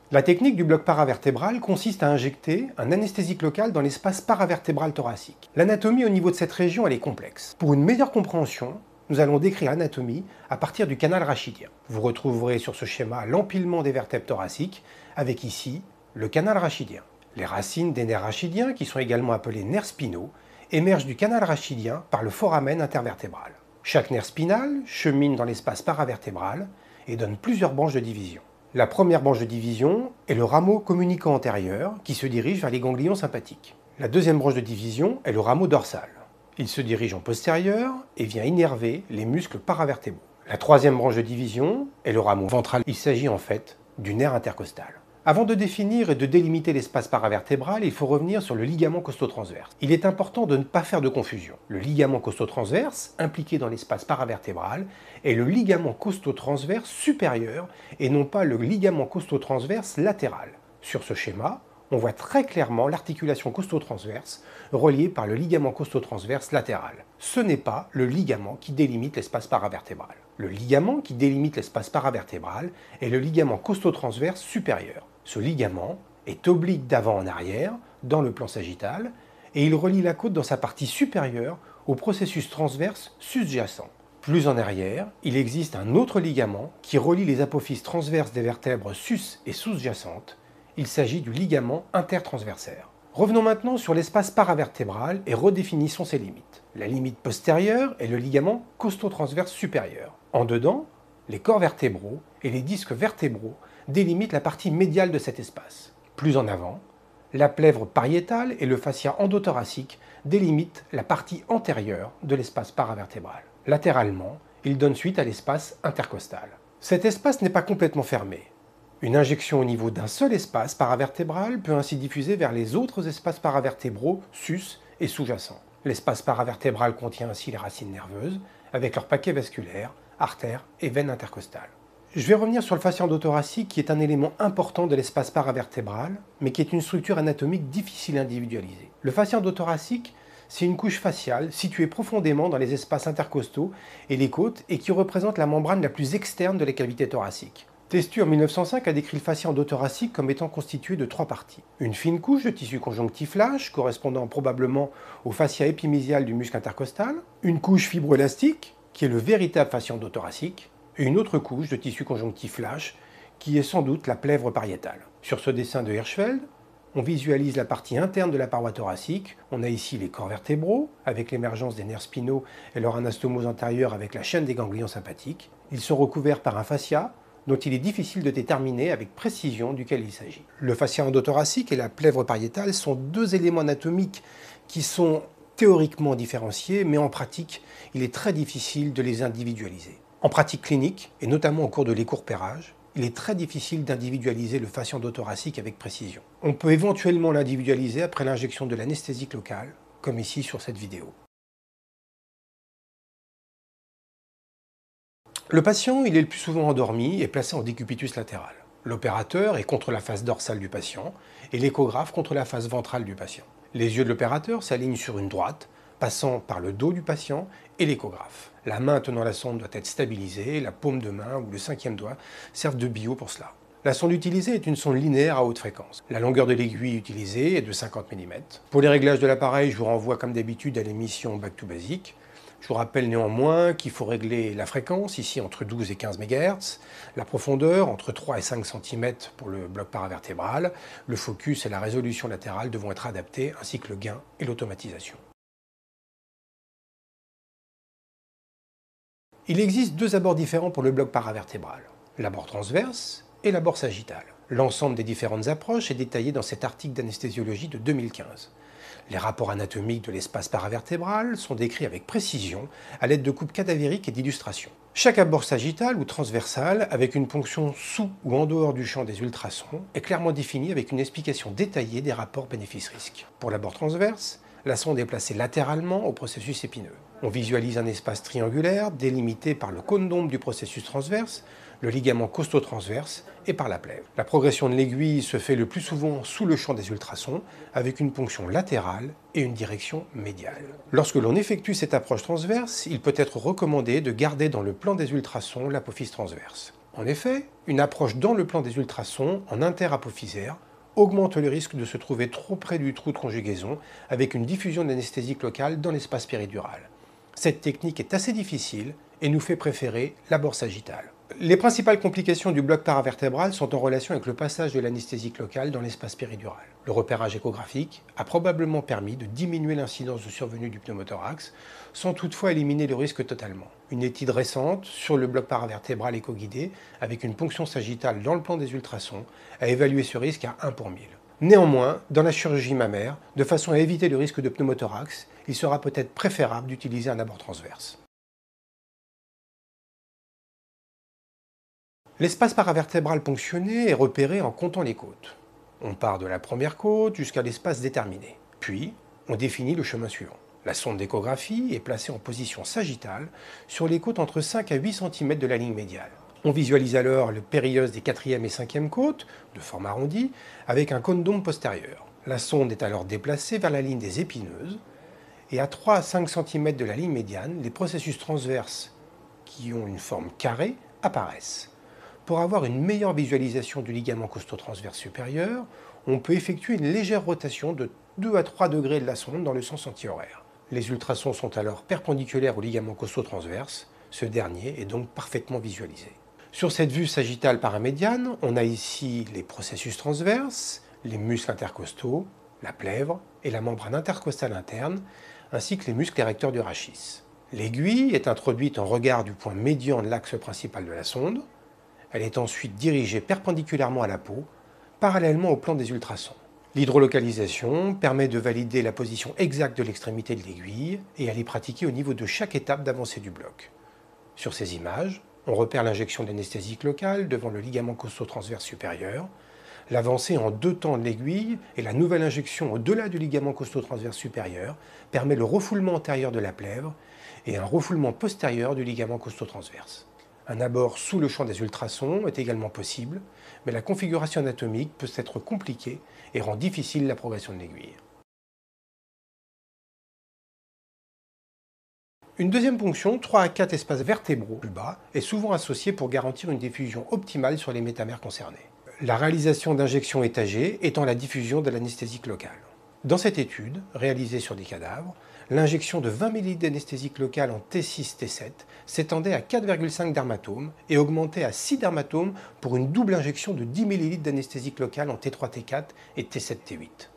La technique du bloc paravertébral consiste à injecter un anesthésique local dans l'espace paravertébral thoracique. L'anatomie au niveau de cette région elle est complexe. Pour une meilleure compréhension, nous allons décrire l'anatomie à partir du canal rachidien. Vous retrouverez sur ce schéma l'empilement des vertèbres thoraciques, avec ici le canal rachidien. Les racines des nerfs rachidiens, qui sont également appelés nerfs spinaux, émergent du canal rachidien par le foramen intervertébral. Chaque nerf spinal chemine dans l'espace paravertébral et donne plusieurs branches de division. La première branche de division est le rameau communicant antérieur qui se dirige vers les ganglions sympathiques. La deuxième branche de division est le rameau dorsal. Il se dirige en postérieur et vient innerver les muscles paravertébraux. La troisième branche de division est le rameau ventral. Il s'agit en fait du nerf intercostal. Avant de définir et de délimiter l'espace paravertébral, il faut revenir sur le ligament costo-transverse. Il est important de ne pas faire de confusion. Le ligament costo-transverse, impliqué dans l'espace paravertébral, est le ligament costo-transverse supérieur et non pas le ligament costo-transverse latéral. Sur ce schéma, on voit très clairement l'articulation costo-transverse reliée par le ligament costo-transverse latéral. Ce n'est pas le ligament qui délimite l'espace paravertébral. Le ligament qui délimite l'espace paravertébral est le ligament costo-transverse supérieur. Ce ligament est oblique d'avant en arrière dans le plan sagittal et il relie la côte dans sa partie supérieure au processus transverse sus-jacent. Plus en arrière, il existe un autre ligament qui relie les apophyses transverses des vertèbres sus et sous-jacentes. Il s'agit du ligament intertransversaire. Revenons maintenant sur l'espace paravertébral et redéfinissons ses limites. La limite postérieure est le ligament costo-transverse supérieur. En dedans, les corps vertébraux et les disques vertébraux délimitent la partie médiale de cet espace. Plus en avant, la plèvre pariétale et le fascia endothoracique délimitent la partie antérieure de l'espace paravertébral. Latéralement, ils donnent suite à l'espace intercostal. Cet espace n'est pas complètement fermé. Une injection au niveau d'un seul espace paravertébral peut ainsi diffuser vers les autres espaces paravertébraux sus et sous-jacents. L'espace paravertébral contient ainsi les racines nerveuses, avec leur paquet vasculaire, artères et veines intercostales. Je vais revenir sur le fascia endothoracique qui est un élément important de l'espace paravertébral, mais qui est une structure anatomique difficile à individualiser. Le fascia endothoracique, c'est une couche faciale située profondément dans les espaces intercostaux et les côtes et qui représente la membrane la plus externe de la cavité thoracique. Testu en 1905 a décrit le fascia endothoracique comme étant constitué de 3 parties. Une fine couche de tissu conjonctif lâche, correspondant probablement au fascia épimésial du muscle intercostal, une couche fibroélastique, qui est le véritable fascia endothoracique, et une autre couche de tissu conjonctif lâche, qui est sans doute la plèvre pariétale. Sur ce dessin de Hirschfeld, On visualise la partie interne de la paroi thoracique. On a ici les corps vertébraux, avec l'émergence des nerfs spinaux et leur anastomose antérieure avec la chaîne des ganglions sympathiques. Ils sont recouverts par un fascia, dont il est difficile de déterminer avec précision duquel il s'agit. Le fascia endothoracique et la plèvre pariétale sont deux éléments anatomiques qui sont théoriquement différenciés, mais en pratique, il est très difficile de les individualiser. En pratique clinique, et notamment au cours de l'écourpérage, il est très difficile d'individualiser le fascia endothoracique avec précision. On peut éventuellement l'individualiser après l'injection de l'anesthésique locale, comme ici sur cette vidéo. Le patient, il est le plus souvent endormi et placé en décubitus latéral. L'opérateur est contre la face dorsale du patient et l'échographe contre la face ventrale du patient. Les yeux de l'opérateur s'alignent sur une droite, passant par le dos du patient et l'échographe. La main tenant la sonde doit être stabilisée, la paume de main ou le cinquième doigt servent de bio pour cela. La sonde utilisée est une sonde linéaire à haute fréquence. La longueur de l'aiguille utilisée est de 50 mm. Pour les réglages de l'appareil, je vous renvoie comme d'habitude à l'émission Back to Basic. Je vous rappelle néanmoins qu'il faut régler la fréquence, ici entre 12 et 15 MHz, la profondeur entre 3 et 5 cm pour le bloc paravertébral, le focus et la résolution latérale devront être adaptés, ainsi que le gain et l'automatisation. Il existe deux abords différents pour le bloc paravertébral, l'abord transverse et l'abord sagittal. L'ensemble des différentes approches est détaillé dans cet article d'anesthésiologie de 2015. Les rapports anatomiques de l'espace paravertébral sont décrits avec précision à l'aide de coupes cadavériques et d'illustrations. Chaque abord sagittal ou transversal, avec une ponction sous ou en dehors du champ des ultrasons, est clairement défini avec une explication détaillée des rapports bénéfice-risque. Pour l'abord transverse, la sonde est placée latéralement au processus épineux. On visualise un espace triangulaire délimité par le cône d'ombre du processus transverse, le ligament costo-transverse et par la plèvre. La progression de l'aiguille se fait le plus souvent sous le champ des ultrasons, avec une ponction latérale et une direction médiale. Lorsque l'on effectue cette approche transverse, il peut être recommandé de garder dans le plan des ultrasons l'apophyse transverse. En effet, une approche dans le plan des ultrasons, en interapophysaire, augmente le risque de se trouver trop près du trou de conjugaison avec une diffusion d'anesthésique locale dans l'espace péridural. Cette technique est assez difficile et nous fait préférer l'abord sagittal. Les principales complications du bloc paravertébral sont en relation avec le passage de l'anesthésique locale dans l'espace péridural. Le repérage échographique a probablement permis de diminuer l'incidence de survenue du pneumothorax, sans toutefois éliminer le risque totalement. Une étude récente sur le bloc paravertébral éco-guidé, avec une ponction sagittale dans le plan des ultrasons, a évalué ce risque à 1 pour 1000. Néanmoins, dans la chirurgie mammaire, de façon à éviter le risque de pneumothorax, il sera peut-être préférable d'utiliser un abord transverse. L'espace paravertébral ponctionné est repéré en comptant les côtes. On part de la première côte jusqu'à l'espace déterminé. Puis, on définit le chemin suivant. La sonde d'échographie est placée en position sagittale sur les côtes entre 5 à 8 cm de la ligne médiale. On visualise alors le périos des 4e et 5e côtes, de forme arrondie, avec un cône d'ombre postérieur. La sonde est alors déplacée vers la ligne des épineuses, et à 3 à 5 cm de la ligne médiane, les processus transverses qui ont une forme carrée apparaissent. Pour avoir une meilleure visualisation du ligament costo-transverse supérieur, on peut effectuer une légère rotation de 2 à 3 degrés de la sonde dans le sens antihoraire. Les ultrasons sont alors perpendiculaires au ligament costo-transverse, ce dernier est donc parfaitement visualisé. Sur cette vue sagittale paramédiane, on a ici les processus transverses, les muscles intercostaux, la plèvre et la membrane intercostale interne, ainsi que les muscles érecteurs du rachis. L'aiguille est introduite en regard du point médian de l'axe principal de la sonde. Elle est ensuite dirigée perpendiculairement à la peau, parallèlement au plan des ultrasons. L'hydrolocalisation permet de valider la position exacte de l'extrémité de l'aiguille et elle est pratiquée au niveau de chaque étape d'avancée du bloc. Sur ces images, on repère l'injection d'anesthésique locale devant le ligament costo-transverse supérieur, l'avancée en 2 temps de l'aiguille et la nouvelle injection au-delà du ligament costo-transverse supérieur permet le refoulement antérieur de la plèvre et un refoulement postérieur du ligament costo-transverse. Un abord sous le champ des ultrasons est également possible, mais la configuration anatomique peut être compliquée et rend difficile la progression de l'aiguille. Une deuxième ponction, 3 à 4 espaces vertébraux plus bas, est souvent associée pour garantir une diffusion optimale sur les métamères concernés. La réalisation d'injections étagées étant la diffusion de l'anesthésique locale. Dans cette étude, réalisée sur des cadavres, l'injection de 20 ml d'anesthésique locale en T6-T7 s'étendait à 4,5 dermatomes et augmentait à 6 dermatomes pour une double injection de 10 ml d'anesthésique locale en T3-T4 et T7-T8.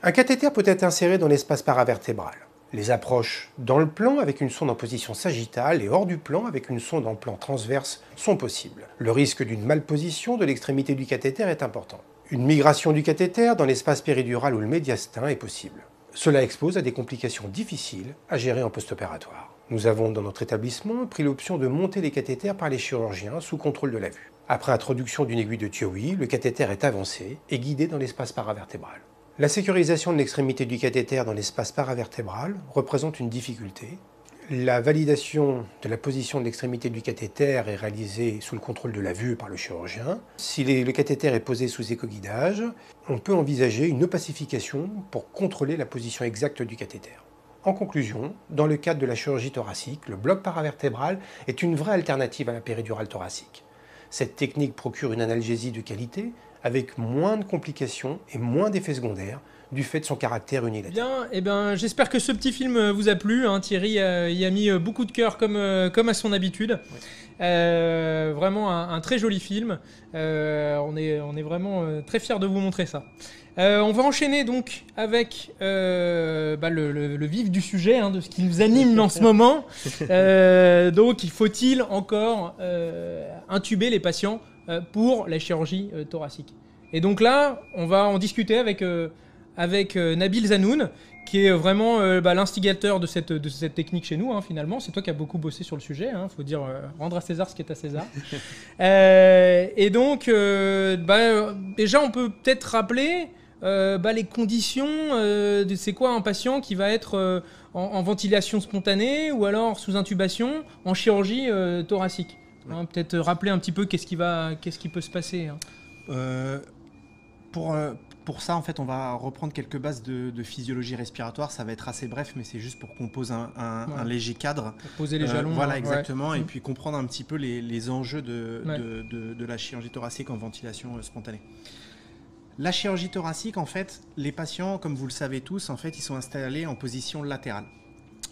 Un cathéter peut être inséré dans l'espace paravertébral. Les approches dans le plan avec une sonde en position sagittale et hors du plan avec une sonde en plan transverse sont possibles. Le risque d'une malposition de l'extrémité du cathéter est important. Une migration du cathéter dans l'espace péridural ou le médiastin est possible. Cela expose à des complications difficiles à gérer en post-opératoire. Nous avons dans notre établissement pris l'option de monter les cathéters par les chirurgiens sous contrôle de la vue. Après introduction d'une aiguille de Thiowy, le cathéter est avancé et guidé dans l'espace paravertébral. La sécurisation de l'extrémité du cathéter dans l'espace paravertébral représente une difficulté. La validation de la position de l'extrémité du cathéter est réalisée sous le contrôle de la vue par le chirurgien. Si le cathéter est posé sous écoguidage, on peut envisager une opacification pour contrôler la position exacte du cathéter. En conclusion, dans le cadre de la chirurgie thoracique, le bloc paravertébral est une vraie alternative à la péridurale thoracique. Cette technique procure une analgésie de qualité, avec moins de complications et moins d'effets secondaires du fait de son caractère unilatéral. Bien, j'espère que ce petit film vous a plu. Thierry y a mis beaucoup de cœur comme à son habitude. Oui. Vraiment un très joli film. On est vraiment très fiers de vous montrer ça. On va enchaîner donc avec le vif du sujet, de ce qui nous anime en ce moment. Donc, faut-il encore intuber les patients pour la chirurgie thoracique? Et donc là, on va en discuter avec Nabil Zanoun, qui est vraiment l'instigateur de cette technique chez nous, finalement. C'est toi qui as beaucoup bossé sur le sujet, faut dire rendre à César ce qui est à César. Et donc, déjà, on peut peut-être rappeler les conditions de c'est quoi un patient qui va être en ventilation spontanée ou alors sous intubation en chirurgie thoracique. Peut-être rappeler un petit peu qu'est-ce qui peut se passer. Pour ça, en fait, on va reprendre quelques bases de physiologie respiratoire. Ça va être assez bref, mais c'est juste pour qu'on pose un léger cadre. Pour poser les jalons. Voilà, exactement. Et puis comprendre un petit peu les enjeux de la chirurgie thoracique en ventilation spontanée. La chirurgie thoracique, en fait, les patients, comme vous le savez tous, en fait, ils sont installés en position latérale.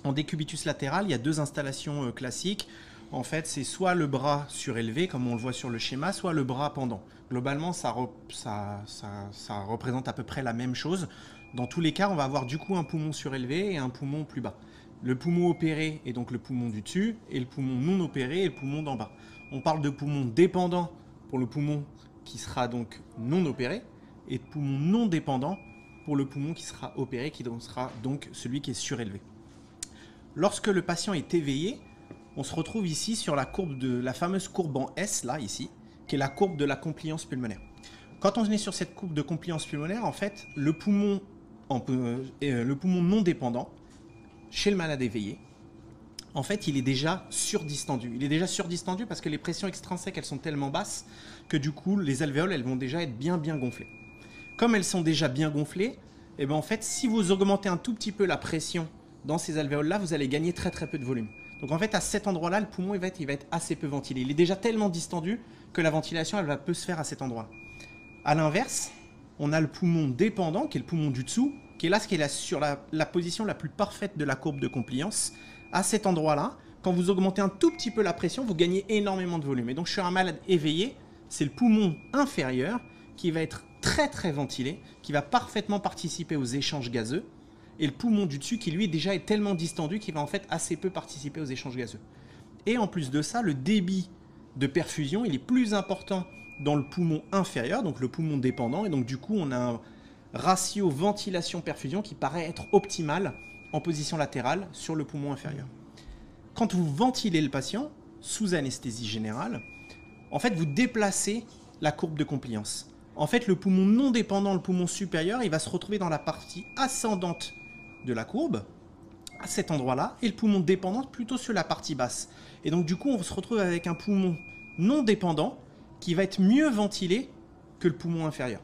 En décubitus latéral, il y a deux installations classiques. En fait, c'est soit le bras surélevé, comme on le voit sur le schéma, soit le bras pendant. Globalement, ça représente à peu près la même chose. Dans tous les cas, on va avoir du coup un poumon surélevé et un poumon plus bas. Le poumon opéré est donc le poumon du dessus, et le poumon non opéré est le poumon d'en bas. On parle de poumon dépendant pour le poumon qui sera donc non opéré, et de poumon non dépendant pour le poumon qui sera opéré, qui sera donc celui qui est surélevé. Lorsque le patient est éveillé, on se retrouve ici sur la fameuse courbe en S, là, ici, qui est la courbe de la compliance pulmonaire. Quand on est sur cette courbe de compliance pulmonaire, en fait, le poumon non dépendant, chez le malade éveillé, en fait, il est déjà surdistendu. Il est déjà surdistendu parce que les pressions extrinsèques, elles sont tellement basses que du coup, les alvéoles, elles vont déjà être bien gonflées. Comme elles sont déjà bien gonflées, et en fait, si vous augmentez un tout petit peu la pression dans ces alvéoles-là, vous allez gagner très peu de volume. Donc en fait, à cet endroit-là, le poumon il va être assez peu ventilé. Il est déjà tellement distendu que la ventilation, elle va peu se faire à cet endroit. À l'inverse, on a le poumon dépendant, qui est le poumon du dessous, qui est là, sur la position la plus parfaite de la courbe de compliance. À cet endroit-là, quand vous augmentez un tout petit peu la pression, vous gagnez énormément de volume. Et donc sur un malade éveillé, c'est le poumon inférieur qui va être très ventilé, qui va parfaitement participer aux échanges gazeux. Et le poumon du dessus qui lui déjà est tellement distendu qu'il va en fait assez peu participer aux échanges gazeux. Et en plus de ça, le débit de perfusion il est plus important dans le poumon inférieur, donc le poumon dépendant, et donc du coup on a un ratio ventilation-perfusion qui paraît être optimal en position latérale sur le poumon inférieur. Quand vous ventilez le patient sous anesthésie générale, en fait vous déplacez la courbe de compliance. En fait le poumon non dépendant, le poumon supérieur, il va se retrouver dans la partie ascendante de la courbe, à cet endroit-là, et le poumon dépendant plutôt sur la partie basse. Et donc du coup, on se retrouve avec un poumon non dépendant qui va être mieux ventilé que le poumon inférieur.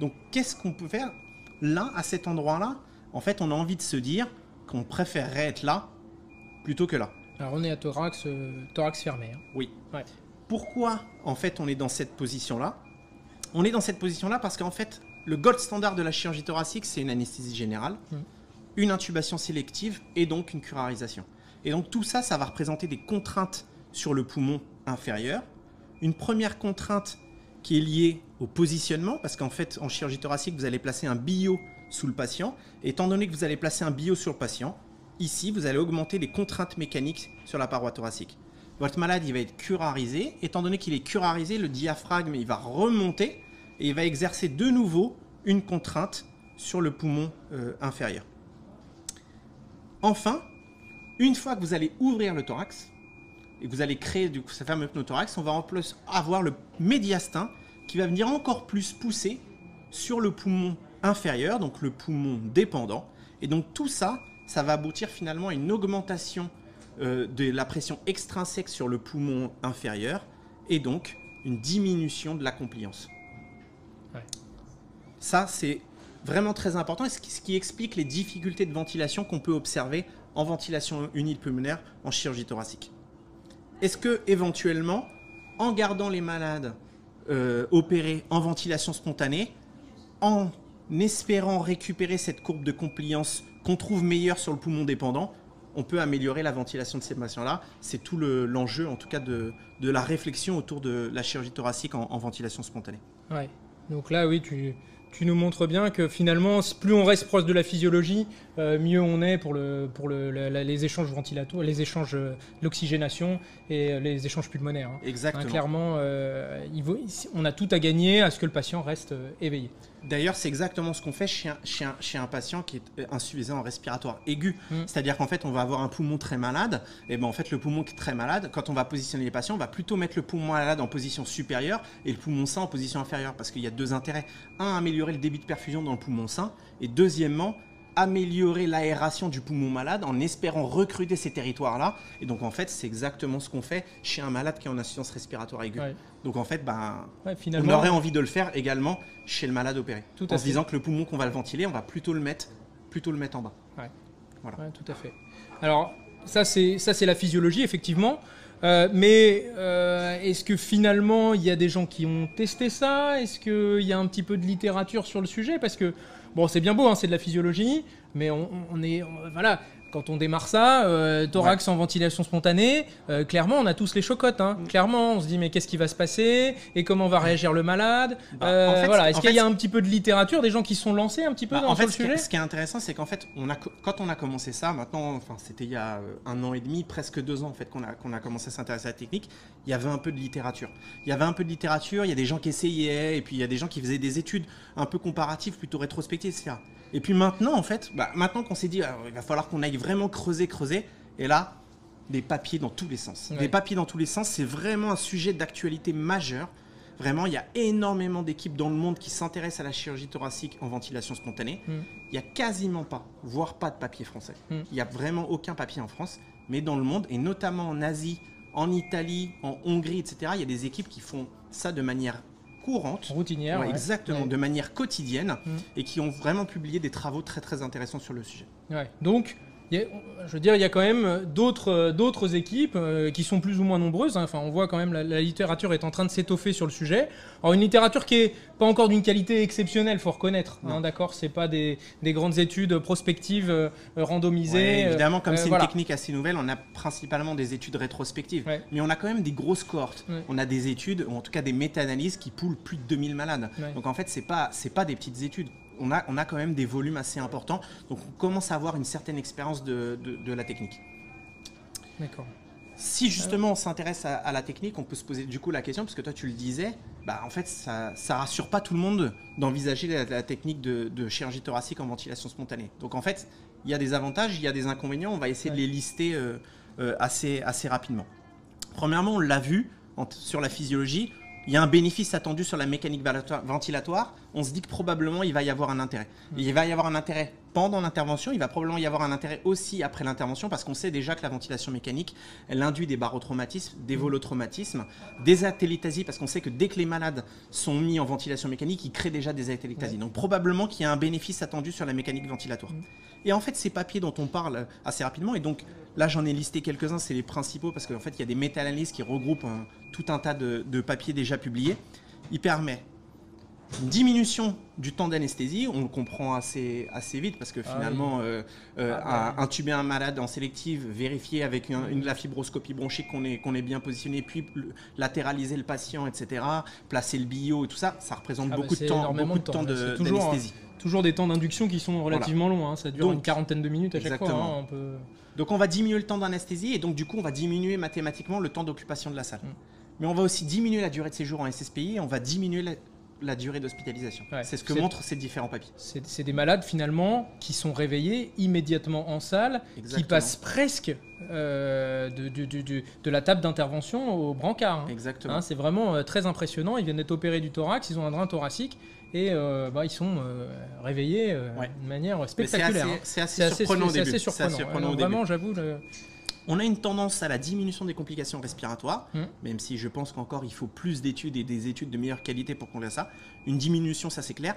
Donc qu'est-ce qu'on peut faire là, à cet endroit-là? En fait, on a envie de se dire qu'on préférerait être là plutôt que là. Alors on est à thorax fermé. Oui. Ouais. Pourquoi, en fait, on est dans cette position-là? On est dans cette position-là parce qu'en fait, le gold standard de la chirurgie thoracique, c'est une anesthésie générale, une intubation sélective et donc une curarisation. Et donc tout ça, ça va représenter des contraintes sur le poumon inférieur. Une première contrainte qui est liée au positionnement, parce qu'en fait, en chirurgie thoracique, vous allez placer un billot sous le patient. Et étant donné que vous allez placer un billot sur le patient, ici, vous allez augmenter les contraintes mécaniques sur la paroi thoracique. Votre malade, il va être curarisé. Étant donné qu'il est curarisé, le diaphragme, il va remonter et il va exercer de nouveau une contrainte sur le poumon inférieur. Enfin, une fois que vous allez ouvrir le thorax et que vous allez créer du coup, ce fameux pneumothorax, on va en plus avoir le médiastin qui va venir encore plus pousser sur le poumon inférieur, donc le poumon dépendant. Et donc tout ça, ça va aboutir finalement à une augmentation de la pression extrinsèque sur le poumon inférieur et donc une diminution de la compliance. Ouais. Ça, c'est vraiment très important et ce qui explique les difficultés de ventilation qu'on peut observer en ventilation unipulmonaire en chirurgie thoracique. Est-ce que éventuellement, en gardant les malades opérés en ventilation spontanée, en espérant récupérer cette courbe de compliance qu'on trouve meilleure sur le poumon dépendant, on peut améliorer la ventilation de ces patients-là? C'est tout l'enjeu, en tout cas, de la réflexion autour de la chirurgie thoracique en ventilation spontanée. Ouais. Donc là, oui, tu nous montres bien que finalement, plus on reste proche de la physiologie, mieux on est pour les échanges ventilatoires, les échanges, l'oxygénation et les échanges pulmonaires. Hein. Exactement. Hein, clairement, on a tout à gagner à ce que le patient reste éveillé. D'ailleurs, c'est exactement ce qu'on fait chez un patient qui est insuffisant respiratoire aigu. C'est-à-dire qu'en fait, on va avoir un poumon très malade. Et ben en fait, le poumon qui est très malade, quand on va positionner les patients, on va plutôt mettre le poumon malade en position supérieure et le poumon sain en position inférieure. Parce qu'il y a deux intérêts. Un, améliorer le débit de perfusion dans le poumon sain. Et deuxièmement, améliorer l'aération du poumon malade en espérant recruter ces territoires-là. Et donc, en fait, c'est exactement ce qu'on fait chez un malade qui est en insuffisance respiratoire aiguë. Ouais. Donc, en fait, finalement, on aurait envie de le faire également chez le malade opéré. En se disant que le poumon qu'on va le ventiler, on va plutôt le mettre en bas. Ouais. Voilà. Ouais, tout à fait. Alors, ça, c'est la physiologie, effectivement. Mais est-ce que finalement, il y a des gens qui ont testé ça? Est-ce qu'il y a un petit peu de littérature sur le sujet? Parce que, bon, c'est bien beau, hein, c'est de la physiologie, mais voilà, quand on démarre ça, thorax en ventilation spontanée, clairement, on a tous les chocottes. Hein. Clairement, on se dit, mais qu'est-ce qui va se passer? Et comment va réagir le malade? Voilà. Est-ce qu'il y a un petit peu de littérature, des gens qui sont lancés un petit peu dans le sujet? Ce qui est intéressant, c'est qu'en fait, quand on a commencé ça, maintenant, c'était il y a 1 an et demi, presque 2 ans en fait, qu'on a commencé à s'intéresser à la technique, il y avait un peu de littérature. Il y a des gens qui essayaient, et puis il y a des gens qui faisaient des études un peu comparatives, plutôt rétrospectives, etc. Et puis maintenant, en fait, maintenant qu'on s'est dit, il va falloir qu'on aille vraiment creuser, et là, des papiers dans tous les sens. Ouais. Des papiers dans tous les sens, c'est vraiment un sujet d'actualité majeur. Vraiment, il y a énormément d'équipes dans le monde qui s'intéressent à la chirurgie thoracique en ventilation spontanée. Il n'y a quasiment pas, voire pas de papier français. Il n'y a vraiment aucun papier en France, mais dans le monde, et notamment en Asie, en Italie, en Hongrie, etc., il y a des équipes qui font ça de manière courante, routinière, exactement, de manière quotidienne, et qui ont vraiment publié des travaux très très intéressants sur le sujet. Ouais. Donc, je veux dire, il y a quand même d'autres équipes qui sont plus ou moins nombreuses. Hein. Enfin, on voit quand même la littérature est en train de s'étoffer sur le sujet. Alors, une littérature qui est pas encore d'une qualité exceptionnelle, faut reconnaître. Hein, d'accord, c'est pas des grandes études prospectives randomisées. Ouais, évidemment, comme c'est une technique assez nouvelle, on a principalement des études rétrospectives, mais on a quand même des grosses cohortes. On a des études, ou en tout cas des méta-analyses qui poolent plus de 2000 malades. Donc en fait, c'est pas des petites études. On a quand même des volumes assez importants, donc on commence à avoir une certaine expérience de la technique. D'accord. Si justement on s'intéresse à la technique, on peut se poser du coup la question, parce que toi tu le disais, en fait ça rassure pas tout le monde d'envisager la technique de chirurgie thoracique en ventilation spontanée. Donc en fait, il y a des avantages, il y a des inconvénients, on va essayer de les lister assez rapidement. Premièrement, on l'a vu sur la physiologie, il y a un bénéfice attendu sur la mécanique ventilatoire, on se dit que probablement il va y avoir un intérêt. Il va y avoir un intérêt pendant l'intervention, il va probablement y avoir un intérêt aussi après l'intervention, parce qu'on sait déjà que la ventilation mécanique, elle induit des barotraumatismes, des volotraumatismes, des atelectasies, parce qu'on sait que dès que les malades sont mis en ventilation mécanique, ils créent déjà des atelectasies. Donc probablement qu'il y a un bénéfice attendu sur la mécanique ventilatoire. Et en fait, ces papiers dont on parle assez rapidement, et donc là j'en ai listé quelques-uns, c'est les principaux, parce qu'en fait il y a des méta-analyses qui regroupent tout un tas de papiers déjà publiés. Il permet Une diminution du temps d'anesthésie, on le comprend assez vite parce que finalement, intuber un malade en sélective, vérifier avec la fibroscopie bronchique qu'on est bien positionné, puis latéraliser le patient, etc., placer le bio et tout ça, ça représente beaucoup de temps d'anesthésie. Toujours des temps d'induction qui sont relativement longs, hein. Ça dure une quarantaine de minutes à chaque fois. Hein, Donc on va diminuer le temps d'anesthésie et donc du coup on va diminuer mathématiquement le temps d'occupation de la salle. Mais on va aussi diminuer la durée de séjour en SSPI et on va diminuer la durée d'hospitalisation. C'est ce que montrent ces différents papiers. C'est des malades finalement qui sont réveillés immédiatement en salle, qui passent presque de la table d'intervention au brancard. Hein. Exactement. Hein, c'est vraiment très impressionnant. Ils viennent d'être opérés du thorax, ils ont un drain thoracique et ils sont réveillés de manière spectaculaire. C'est assez surprenant au début. C'est assez surprenant. Vraiment, j'avoue. On a une tendance à la diminution des complications respiratoires, même si je pense qu'encore il faut plus d'études et des études de meilleure qualité pour qu'on ait ça. Une diminution, ça c'est clair,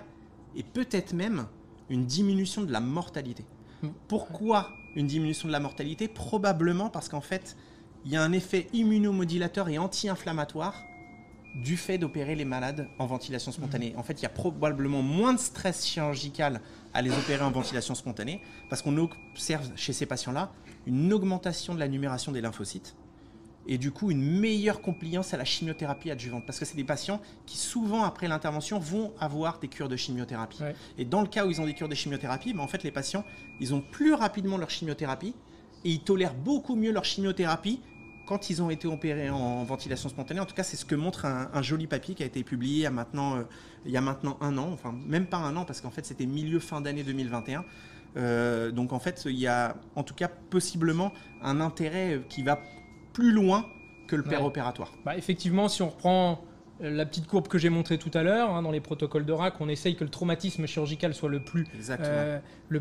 et peut-être même une diminution de la mortalité. Pourquoi une diminution de la mortalité? Probablement parce qu'en fait, il y a un effet immunomodulateur et anti-inflammatoire du fait d'opérer les malades en ventilation spontanée. En fait, il y a probablement moins de stress chirurgical à les opérer en ventilation spontanée parce qu'on observe chez ces patients-là une augmentation de la numération des lymphocytes et du coup une meilleure compliance à la chimiothérapie adjuvante parce que c'est des patients qui souvent après l'intervention vont avoir des cures de chimiothérapie. Et dans le cas où ils ont des cures de chimiothérapie, en fait les patients ils ont plus rapidement leur chimiothérapie et ils tolèrent beaucoup mieux leur chimiothérapie quand ils ont été opérés en ventilation spontanée. En tout cas, c'est ce que montre un joli papier qui a été publié il y a maintenant 1 an, enfin même pas 1 an parce qu'en fait c'était fin d'année 2021. Donc en fait, il y a en tout cas possiblement un intérêt qui va plus loin que le péropératoire. Effectivement, si on reprend la petite courbe que j'ai montrée tout à l'heure, hein, dans les protocoles de RAC, on essaye que le traumatisme chirurgical soit le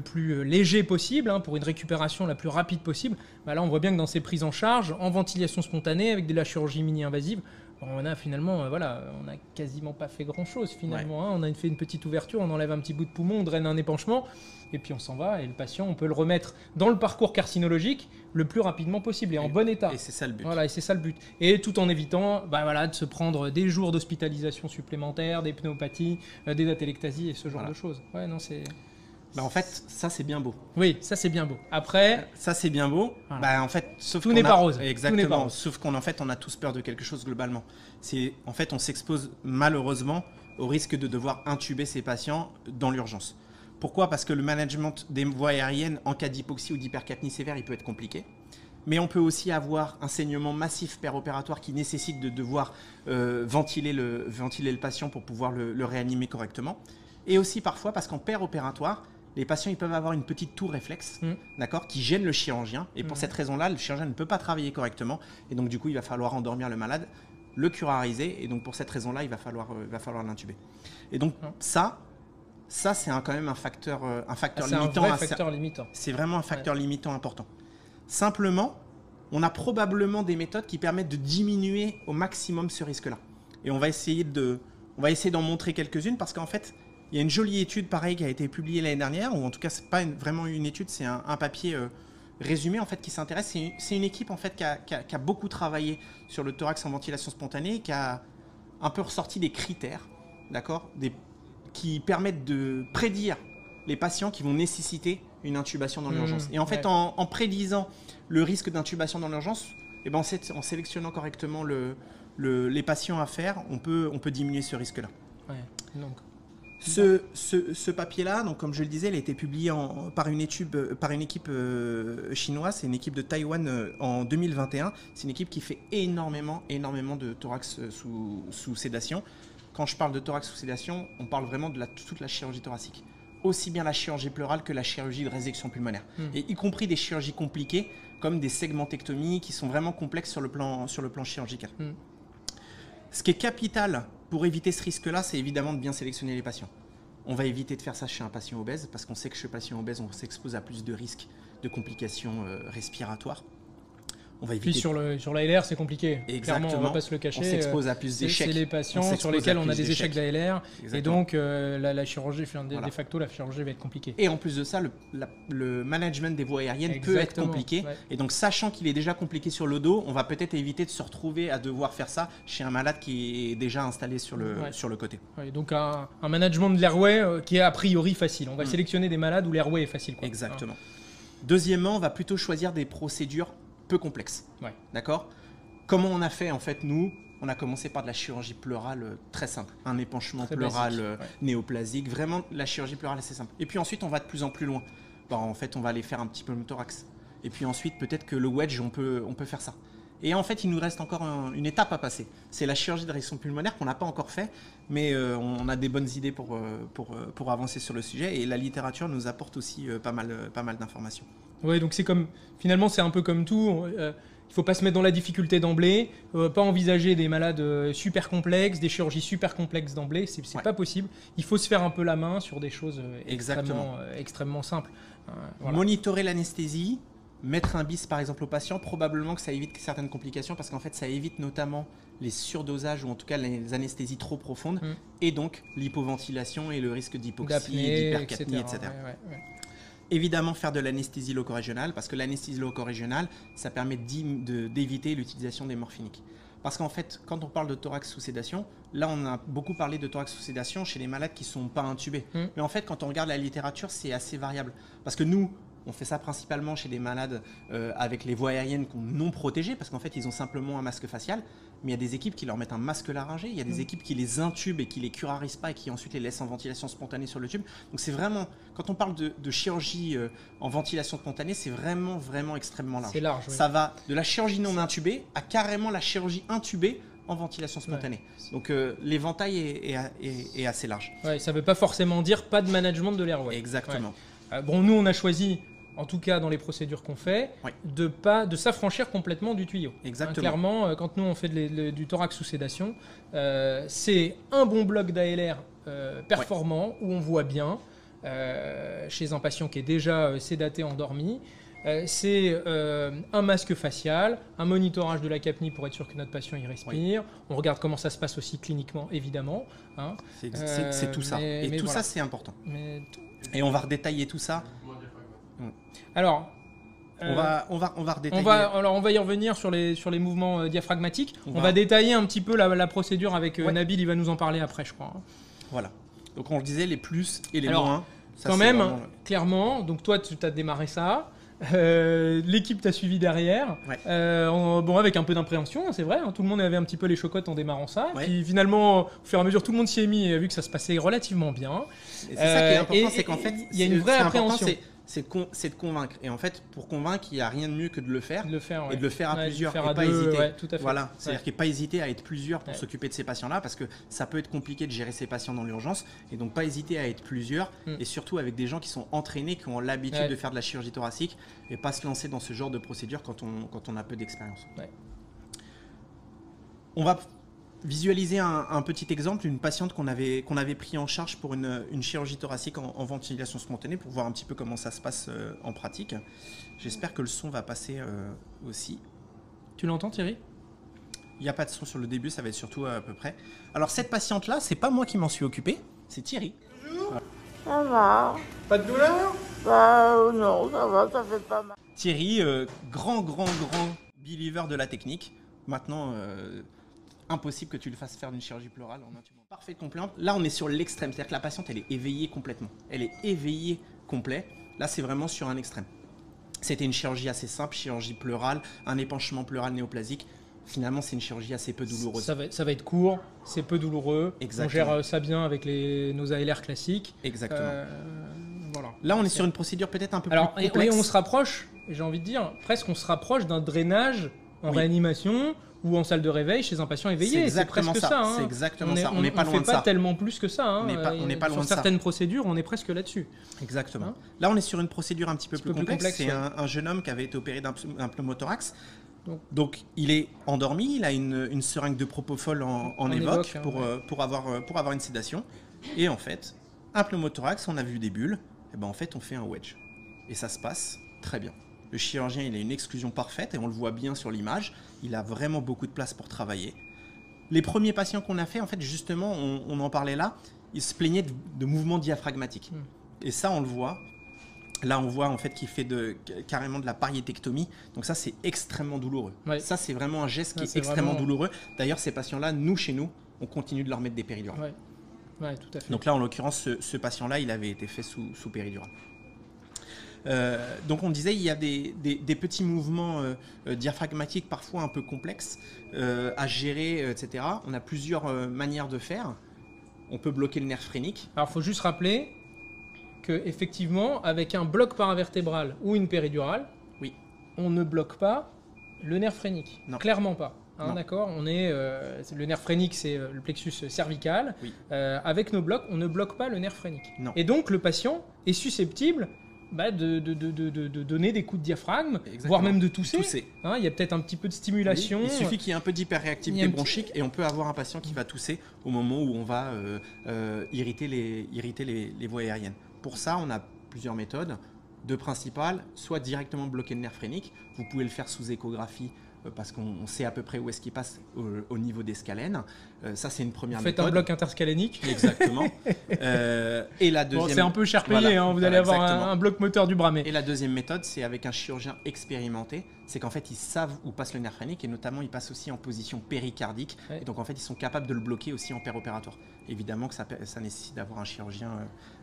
plus léger possible, hein, pour une récupération la plus rapide possible. Là, on voit bien que dans ces prises en charge, en ventilation spontanée, avec de la chirurgie mini-invasive, on a finalement, on n'a quasiment pas fait grand-chose finalement. Hein. On a fait une petite ouverture, on enlève un petit bout de poumon, on draine un épanchement, et puis on s'en va, et le patient, on peut le remettre dans le parcours carcinologique le plus rapidement possible et en bon état. Et c'est ça le but. Voilà, et c'est ça le but. Et tout en évitant de se prendre des jours d'hospitalisation supplémentaires, des pneumopathies, des atelectasies et ce genre de choses. Ouais, non, c'est... En fait, ça c'est bien beau. Oui, ça c'est bien beau. Après, ça c'est bien beau. En fait, sauf tout n'est pas rose. Exactement. Sauf qu'on on a tous peur de quelque chose globalement. En fait, on s'expose malheureusement au risque de devoir intuber ces patients dans l'urgence. Pourquoi? Parce que le management des voies aériennes en cas d'hypoxie ou d'hypercapnie sévère, il peut être compliqué. Mais on peut aussi avoir un saignement massif péropératoire qui nécessite de devoir ventiler le patient pour pouvoir le réanimer correctement. Et aussi parfois parce qu'en péropératoire, les patients ils peuvent avoir une petite toux réflexe, d'accord, qui gêne le chirurgien. Et pour cette raison-là, le chirurgien ne peut pas travailler correctement. Et donc du coup, il va falloir endormir le malade, le curariser. Et donc pour cette raison-là, il va falloir l'intuber. Et donc ça c'est quand même un facteur limitant. C'est un vrai facteur limitant. C'est vraiment un facteur limitant important. Simplement, on a probablement des méthodes qui permettent de diminuer au maximum ce risque-là. Et on va essayer d'en montrer quelques-unes parce qu'en fait, il y a une jolie étude pareil qui a été publiée l'année dernière, ou en tout cas c'est pas vraiment une étude, c'est un papier résumé en fait qui s'intéresse. C'est une équipe en fait qui a beaucoup travaillé sur le thorax en ventilation spontanée, qui a un peu ressorti des critères, d'accord, qui permettent de prédire les patients qui vont nécessiter une intubation dans l'urgence. Et en fait, en prédisant le risque d'intubation dans l'urgence, en sélectionnant correctement les patients à faire, on peut diminuer ce risque-là. Donc. Ce papier-là, donc comme je le disais, il a été publié par une équipe chinoise, c'est une équipe de Taïwan en 2021. C'est une équipe qui fait énormément de thorax sous sédation. Quand je parle de thorax sous sédation, on parle vraiment de toute la chirurgie thoracique. Aussi bien la chirurgie pleurale que la chirurgie de résection pulmonaire. Et y compris des chirurgies compliquées comme des segmentectomies qui sont vraiment complexes sur le plan chirurgical. Ce qui est capital pour éviter ce risque-là, c'est évidemment de bien sélectionner les patients. On va éviter de faire ça chez un patient obèse parce qu'on sait que chez un patient obèse, on s'expose à plus de risques de complications respiratoires. On va Puis éviter. sur la LR, c'est compliqué. Clairement, on va pas se le cacher. On s'expose à plus d'échecs. C'est les patients sur lesquels on a des échecs d'ALR. Et Exactement. donc, la chirurgie, Voilà. de facto, la chirurgie va être compliquée. Et en plus de ça, le management des voies aériennes peut être Exactement, compliqué. ouais. Et donc, sachant qu'il est déjà compliqué sur le dos, on va peut-être éviter de se retrouver à devoir faire ça chez un malade qui est déjà installé sur le côté. Ouais, donc, un management de l'airway qui est a priori facile. On va sélectionner des malades où l'airway est facile. Quoi. Exactement. Deuxièmement, on va plutôt choisir des procédures peu complexes. Ouais. D'accord ? Comment on a fait en fait nous ? On a commencé par de la chirurgie pleurale très simple, un épanchement Très pleural basique, néoplasique, vraiment la chirurgie pleurale assez simple. Et puis ensuite on va de plus en plus loin. Bon, en fait on va aller faire un petit pneumothorax. Et puis ensuite peut-être que le wedge on peut faire ça. Et en fait il nous reste encore une étape à passer. C'est la chirurgie de résection pulmonaire qu'on n'a pas encore fait, mais on a des bonnes idées pour avancer sur le sujet. Et la littérature nous apporte aussi pas mal d'informations. Ouais, donc finalement c'est un peu comme tout. Il faut pas se mettre dans la difficulté d'emblée, pas envisager des malades super complexes, des chirurgies super complexes d'emblée, c'est pas possible. Il faut se faire un peu la main sur des choses extrêmement simples. Voilà. Monitorer l'anesthésie, mettre un bis par exemple au patient, probablement que ça évite certaines complications parce qu'en fait ça évite notamment les surdosages ou en tout cas les anesthésies trop profondes et donc l'hypoventilation et le risque d'hypoxie, d'hypercapnie, etc. Ouais. Évidemment faire de l'anesthésie loco-régionale parce que l'anesthésie loco-régionale ça permet d'éviter l'utilisation des morphiniques. Parce qu'en fait quand on parle de thorax sous sédation, là on a beaucoup parlé de thorax sous sédation chez les malades qui ne sont pas intubés. Mais en fait quand on regarde la littérature c'est assez variable. Parce que nous on fait ça principalement chez des malades avec les voies aériennes non protégées parce qu'en fait ils ont simplement un masque facial. Mais il y a des équipes qui leur mettent un masque laryngé, il y a des équipes qui les intubent et qui les curarisent pas et qui ensuite les laissent en ventilation spontanée sur le tube. Donc c'est vraiment, quand on parle de chirurgie en ventilation spontanée, c'est vraiment extrêmement large. C'est large, oui. Ça va de la chirurgie non intubée à carrément la chirurgie intubée en ventilation spontanée. Ouais. Donc l'éventail est assez large. Ouais, ça veut pas forcément dire pas de management de l'airway. Exactement. Ouais. Bon, nous on a choisi, en tout cas dans les procédures qu'on fait, de s'affranchir complètement du tuyau. Exactement. Clairement, quand nous on fait du thorax sous sédation, c'est un bon bloc d'ALR performant où on voit bien chez un patient qui est déjà sédaté, endormi. C'est un masque facial, un monitorage de la capnie pour être sûr que notre patient y respire. On regarde comment ça se passe aussi cliniquement, évidemment. Hein. C'est tout ça. Et tout ça, c'est important. Et on va redétailler tout ça. Alors, on va redétailler. On va y revenir sur les mouvements diaphragmatiques. On va détailler un petit peu la procédure avec Nabil, il va nous en parler après, je crois. Voilà. Donc on le disait, les plus et les moins. Ça, quand même, clairement, donc toi tu as démarré ça. L'équipe t'a suivi derrière, avec un peu d'impréhension, c'est vrai, hein, tout le monde avait un petit peu les chocottes en démarrant ça, puis finalement, au fur et à mesure, tout le monde s'y est mis et a vu que ça se passait relativement bien. Et c'est ça qui est important, c'est qu'en fait, il y a une vraie appréhension. C'est de convaincre. Et en fait, pour convaincre, il n'y a rien de mieux que de le faire. Et de le faire à plusieurs. Et pas hésiter. Tout à fait. Voilà. C'est-à-dire qu'il n'y a pas hésiter à être plusieurs pour s'occuper de ces patients-là parce que ça peut être compliqué de gérer ces patients dans l'urgence. Et donc, pas hésiter à être plusieurs et surtout avec des gens qui sont entraînés, qui ont l'habitude de faire de la chirurgie thoracique et pas se lancer dans ce genre de procédure quand on a peu d'expérience. On va visualiser un petit exemple, une patiente qu'on avait pris en charge pour une chirurgie thoracique en ventilation spontanée pour voir un petit peu comment ça se passe en pratique. J'espère que le son va passer aussi. Tu l'entends, Thierry ? Il n'y a pas de son sur le début, ça va être surtout à peu près. Alors cette patiente-là, c'est pas moi qui m'en suis occupé, c'est Thierry. Bonjour. Ça va. Pas de douleur ? Bah non, ça va, ça fait pas mal. Thierry, grand believer de la technique. Maintenant... impossible que tu le fasses faire d'une chirurgie pleurale en intubant. Parfait complément. Là, on est sur l'extrême, c'est-à-dire que la patiente, elle est éveillée complètement. Elle est éveillée complet. Là, c'est vraiment sur un extrême. C'était une chirurgie assez simple, chirurgie pleurale, un épanchement pleural néoplasique. Finalement, c'est une chirurgie assez peu douloureuse. Ça va être court, c'est peu douloureux. Exactement. On gère ça bien avec nos ALR classiques. Exactement. Voilà. Là, on est sur une procédure peut-être un peu plus complexe. Et on se rapproche, j'ai envie de dire, presque on se rapproche d'un drainage en réanimation ou en salle de réveil chez un patient éveillé. C'est presque ça. Hein. C'est exactement ça. On n'est pas loin de ça. On ne fait pas tellement plus que ça. Hein. On n'est pas loin de ça. Sur certaines procédures, on est presque là-dessus. Exactement. Hein. Là, on est sur une procédure un petit peu plus complexe. C'est ouais. un jeune homme qui avait été opéré d'un pneumothorax. Donc, il est endormi. Il a une seringue de propofol en évoque pour avoir une sédation. Et en fait, un pneumothorax, on a vu des bulles. Et ben en fait, on fait un wedge. Et ça se passe très bien. Le chirurgien, il a une exclusion parfaite et on le voit bien sur l'image. Il a vraiment beaucoup de place pour travailler. Les premiers patients qu'on a fait, en fait, justement, on en parlait là, ils se plaignaient de mouvements diaphragmatiques. Et ça, on le voit. Là, on voit en fait qu'il fait carrément de la pariétectomie. Donc ça, c'est extrêmement douloureux. Ouais. Ça, c'est vraiment un geste qui est extrêmement vraiment douloureux. D'ailleurs, ces patients-là, chez nous, on continue de leur mettre des péridurales. Ouais, tout à fait. Donc là, en l'occurrence, ce patient-là, il avait été fait sous péridurale. Donc on disait, il y a des petits mouvements diaphragmatiques parfois un peu complexes à gérer, etc. On a plusieurs manières de faire. On peut bloquer le nerf phrénique. Alors, il faut juste rappeler que effectivement, avec un bloc paravertébral ou une péridurale, oui, on ne bloque pas le nerf phrénique. Non. Clairement pas. D'accord. On est le nerf phrénique, c'est le plexus cervical. Oui. Avec nos blocs, on ne bloque pas le nerf phrénique. Non. Et donc, le patient est susceptible de donner des coups de diaphragme, exactement, voire même de tousser. Il y a peut-être un petit peu de stimulation. Oui, il suffit qu'il y ait un peu d'hyperréactivité bronchique et on peut avoir un patient qui va tousser au moment où on va irriter les voies aériennes. Pour ça, on a plusieurs méthodes. Deux principales, soit directement bloquer le nerf phrénique. Vous pouvez le faire sous échographie parce qu'on sait à peu près où est-ce qu'il passe au niveau des scalènes. Ça, c'est une première méthode. Faites un bloc interscalénique. Exactement. Et la deuxième... c'est un peu cher payé, vous allez avoir un bloc moteur du bras. Et la deuxième méthode, c'est avec un chirurgien expérimenté. C'est qu'en fait, ils savent où passe le nerf phrénique et notamment, ils passent aussi en position péricardique. Ouais. Et donc, en fait, ils sont capables de le bloquer aussi en péropératoire. Évidemment que ça nécessite d'avoir un chirurgien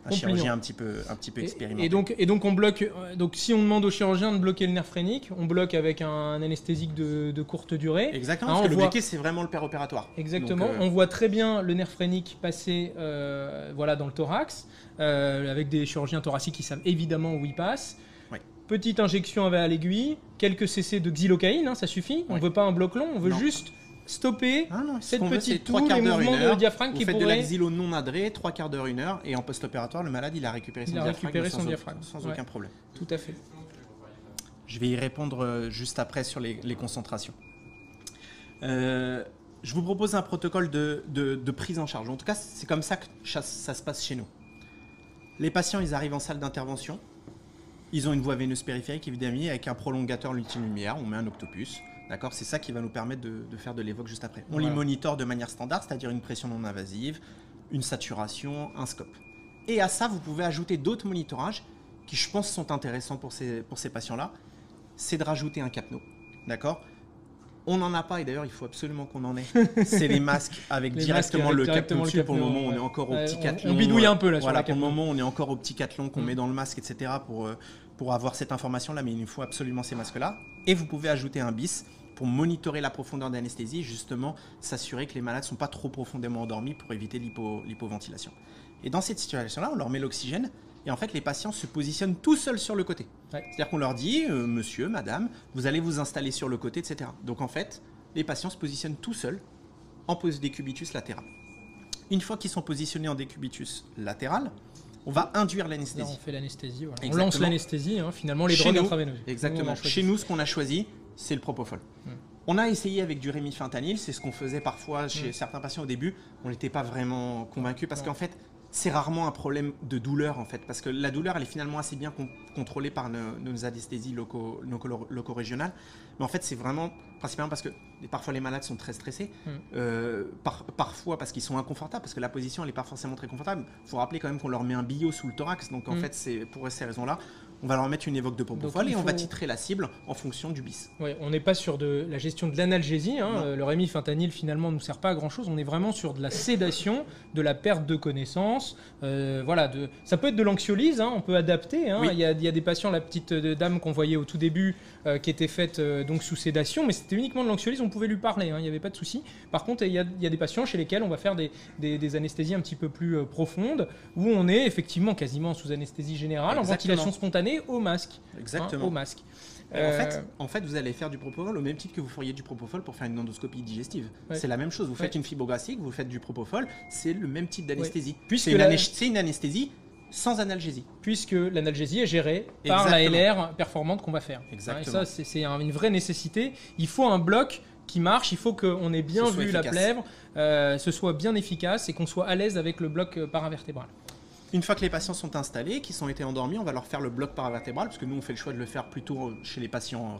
un petit peu expérimenté. Et donc, on bloque. Donc, si on demande au chirurgien de bloquer le nerf phrénique, on bloque avec un anesthésique de courte durée. Exactement, parce que le bloquer, c'est vraiment le péropératoire. Exactement. Donc, on voit très bien le nerf phrénique passer dans le thorax, avec des chirurgiens thoraciques qui savent évidemment où il passe. Ouais. Petite injection à l'aiguille, quelques cc de xylocaïne, ça suffit. On ne veut pas un bloc long, on veut juste stopper cette petite toux, les mouvements de diaphragme qui pourraient... Vous faites de la xylo non adrée, 3 quarts d'heure, 1 heure, et en post-opératoire, le malade, il a récupéré son diaphragme sans aucun problème. Tout à fait. Je vais y répondre juste après sur les concentrations. Je vous propose un protocole de prise en charge. En tout cas, c'est comme ça que ça se passe chez nous. Les patients, ils arrivent en salle d'intervention. Ils ont une voie veineuse périphérique, évidemment, avec un prolongateur lumière. On met un octopus. D'accord, c'est ça qui va nous permettre de faire de l'évoque juste après. On les monitore de manière standard, c'est-à-dire une pression non invasive, une saturation, un scope. Et à ça, vous pouvez ajouter d'autres monitorages qui, je pense, sont intéressants pour ces patients-là. C'est de rajouter un capno. D'accord ? On n'en a pas, et d'ailleurs, il faut absolument qu'on en ait. C'est les masques avec directement le capno dessus. Pour le moment, on est encore au petit cathlon. On bidouille un peu là sur voilà, la pour le moment, on est encore au petit cathlon qu'on met dans le masque, etc. pour avoir cette information-là, mais il nous faut absolument ces masques-là. Et vous pouvez ajouter un bis pour monitorer la profondeur d'anesthésie, justement s'assurer que les malades ne sont pas trop profondément endormis pour éviter l'hypoventilation. Et dans cette situation-là, on leur met l'oxygène et en fait, les patients se positionnent tout seuls sur le côté. Ouais. C'est-à-dire qu'on leur dit, monsieur, madame, vous allez vous installer sur le côté, etc. Donc en fait, les patients se positionnent tout seuls en décubitus latéral. Une fois qu'ils sont positionnés en décubitus latéral, on va induire l'anesthésie. On fait l'anesthésie, voilà. On lance l'anesthésie, finalement les drogues intraveineuses. Exactement. Chez nous, ce qu'on a choisi, c'est le propofol. On a essayé avec du rémifentanyl, c'est ce qu'on faisait parfois chez certains patients au début. On n'était pas vraiment convaincus parce qu'en fait, c'est rarement un problème de douleur en fait, parce que la douleur elle est finalement assez bien contrôlée par nos anesthésies loco-régionales. Mais en fait, c'est vraiment principalement parce que parfois les malades sont très stressés, parfois parce qu'ils sont inconfortables, parce que la position elle n'est pas forcément très confortable. Il faut rappeler quand même qu'on leur met un billot sous le thorax, donc en fait, c'est pour ces raisons-là. On va leur mettre une évoque de propofol et on va titrer la cible en fonction du bis. Ouais, on n'est pas sur de la gestion de l'analgésie. Le rémifentanyl finalement ne nous sert pas à grand-chose. On est vraiment sur de la sédation, de la perte de connaissance. Ça peut être de l'anxiolyse, on peut adapter. Oui. Il y a des patients, la petite dame qu'on voyait au tout début, qui était faite donc sous sédation, mais c'était uniquement de l'anxiolyse. On pouvait lui parler, il n'y avait pas de souci. Par contre, il y a des patients chez lesquels on va faire des anesthésies un petit peu plus profondes, où on est effectivement quasiment sous anesthésie générale, en ventilation spontanée. Au masque. Exactement. Au masque. En fait, vous allez faire du propofol au même titre que vous feriez du propofol pour faire une endoscopie digestive. Ouais. C'est la même chose. Vous faites une fibrogastrique, vous faites du propofol, c'est le même type d'anesthésie. Ouais. C'est une anesthésie sans analgésie. Puisque l'analgésie est gérée par la LR performante qu'on va faire. Exactement. Et ça, c'est une vraie nécessité. Il faut un bloc qui marche, il faut qu'on ait bien vu la plèvre, ce soit bien efficace et qu'on soit à l'aise avec le bloc paravertébral. Une fois que les patients sont installés, qu'ils ont été endormis, on va leur faire le bloc paravertébral, parce que nous, on fait le choix de le faire plutôt chez les patients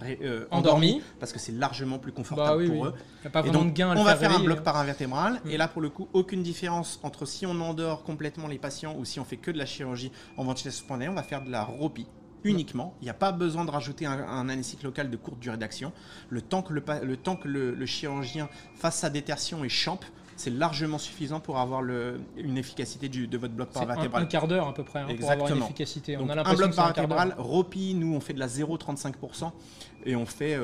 endormis, parce que c'est largement plus confortable pour eux. Il n'y a pas Et vraiment donc, de gain à le on va faire faire un réveiller. bloc paravertébral, et là, pour le coup, aucune différence entre si on endort complètement les patients ou si on fait que de la chirurgie en ventilation spontanée, on va faire de la ROPI uniquement. Il n'y a pas besoin de rajouter un anesthésique local de courte durée d'action. Le temps que le chirurgien fasse sa détertion et champe, c'est largement suffisant pour avoir une efficacité de votre bloc C'est paravertébral. un quart d'heure à peu près pour avoir une efficacité. Donc, on a un l'impression bloc que c'est un quart d'heure. paravertébral, ROPI, nous on fait de la 0,35% et on fait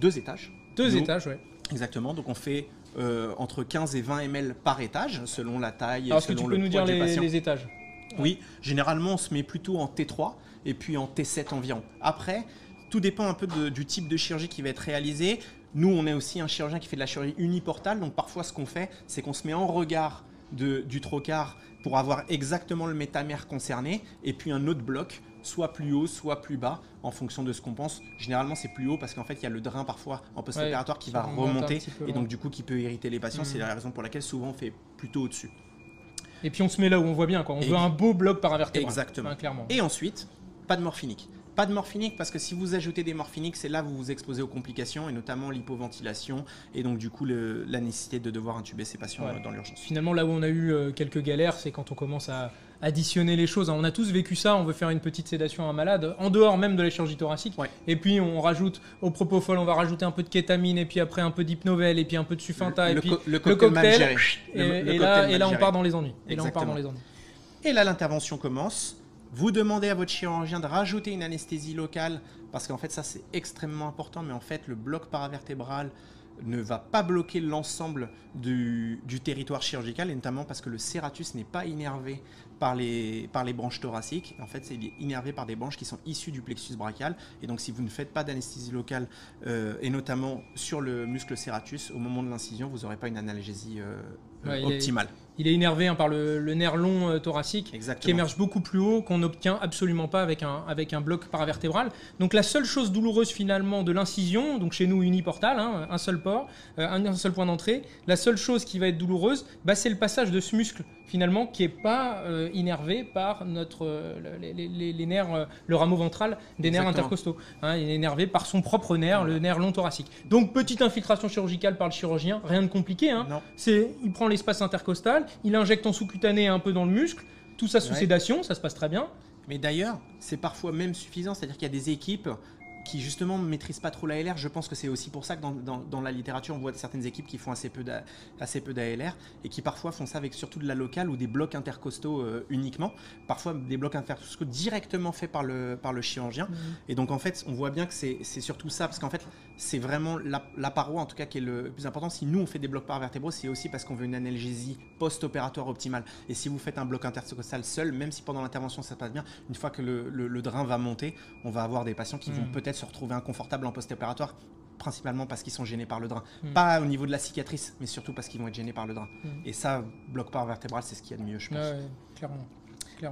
2 étages. Deux étages, ouais. Exactement, donc on fait entre 15 et 20 ml par étage selon la taille et Alors, est-ce que selon tu peux le nous poids dire du patient. les étages? Oui, généralement on se met plutôt en T3 et puis en T7 environ. Après, tout dépend un peu du type de chirurgie qui va être réalisé. Nous, on est aussi un chirurgien qui fait de la chirurgie uniportale, donc parfois ce qu'on fait, c'est qu'on se met en regard du trocar pour avoir exactement le métamère concerné et puis un autre bloc, soit plus haut, soit plus bas, en fonction de ce qu'on pense. Généralement, c'est plus haut parce qu'en fait, il y a le drain parfois en post-opératoire qui va remonter et donc du coup qui peut irriter les patients. C'est la raison pour laquelle souvent on fait plutôt au-dessus. Et puis on se met là où on voit bien, quoi. On veut un beau bloc paravertébral. Exactement. Hein, clairement. Et ensuite, pas de morphinique. Pas de morphinique parce que si vous ajoutez des morphiniques, c'est là où vous vous exposez aux complications et notamment l'hypoventilation et donc du coup la nécessité de devoir intuber ces patients dans l'urgence. Finalement, là où on a eu quelques galères, c'est quand on commence à additionner les choses. On a tous vécu ça, on veut faire une petite sédation à un malade, en dehors même de la chirurgie thoracique. Ouais. Et puis on rajoute au propofol, on va rajouter un peu de kétamine, et puis après un peu d'hypnovel, et puis un peu de Sufinta, et puis le cocktail. Et là on part dans les ennuis. Et là l'intervention commence. Vous demandez à votre chirurgien de rajouter une anesthésie locale, parce qu'en fait ça c'est extrêmement important, mais en fait le bloc paravertébral ne va pas bloquer l'ensemble du territoire chirurgical, et notamment parce que le serratus n'est pas innervé par les branches thoraciques. En fait, c'est innervé par des branches qui sont issues du plexus brachial. Et donc, si vous ne faites pas d'anesthésie locale, et notamment sur le muscle serratus, au moment de l'incision, vous n'aurez pas une analgésie optimale. Il est innervé par le nerf long thoracique. Exactement. Qui émerge beaucoup plus haut, qu'on n'obtient absolument pas avec un bloc paravertébral. Donc la seule chose douloureuse finalement de l'incision, donc chez nous uniportale, hein, un seul port, un seul point d'entrée, la seule chose qui va être douloureuse, c'est le passage de ce muscle finalement qui n'est pas innervé par les nerfs, le rameau ventral des nerfs intercostaux. Hein, il est innervé par son propre nerf, le nerf long thoracique. Donc petite infiltration chirurgicale par le chirurgien, rien de compliqué. Hein. Il prend l'espace intercostal, il injecte en sous-cutané un peu dans le muscle, tout ça sous sédation, ça se passe très bien. Mais d'ailleurs, c'est parfois même suffisant, c'est-à-dire qu'il y a des équipes qui justement ne maîtrisent pas trop l'ALR. Je pense que c'est aussi pour ça que dans la littérature, on voit certaines équipes qui font assez peu d'ALR et qui parfois font ça avec surtout de la locale ou des blocs intercostaux uniquement. Parfois des blocs intercostaux directement faits par le chirurgien. Et donc en fait, on voit bien que c'est surtout ça, parce qu'en fait, c'est vraiment la paroi en tout cas qui est le plus important. Si nous on fait des blocs paravertébraux, c'est aussi parce qu'on veut une analgésie post-opératoire optimale. Et si vous faites un bloc intercostal seul, même si pendant l'intervention ça passe bien, une fois que le drain va monter, on va avoir des patients qui vont peut-être se retrouver inconfortables en post-opératoire, principalement parce qu'ils sont gênés par le drain. Pas au niveau de la cicatrice, mais surtout parce qu'ils vont être gênés par le drain. Et ça, bloc paravertébral, c'est ce qu'il y a de mieux, je pense. Clairement.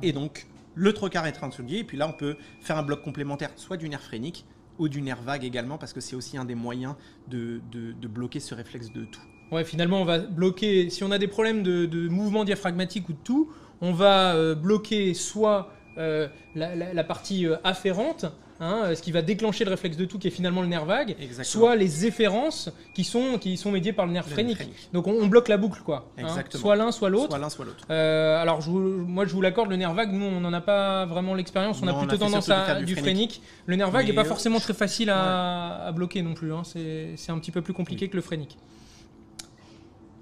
Et donc, le trocar est introduit, et puis là, on peut faire un bloc complémentaire, soit du nerf phrénique, ou du nerf vague également, parce que c'est aussi un des moyens de bloquer ce réflexe de tout. Ouais, finalement, on va bloquer, si on a des problèmes de mouvement diaphragmatique ou de tout, on va bloquer soit la partie afférente, hein, ce qui va déclencher le réflexe de tout, qui est finalement le nerf vague, soit les efférences qui sont médiées par le nerf phrénique. Donc on bloque la boucle, quoi. Hein, soit l'un, soit l'autre. Alors moi je vous l'accorde, le nerf vague, nous on n'en a pas vraiment l'expérience, on a plutôt tendance à du phrénique. Le nerf vague n'est pas forcément très facile à bloquer non plus, hein. C'est un petit peu plus compliqué que le phrénique.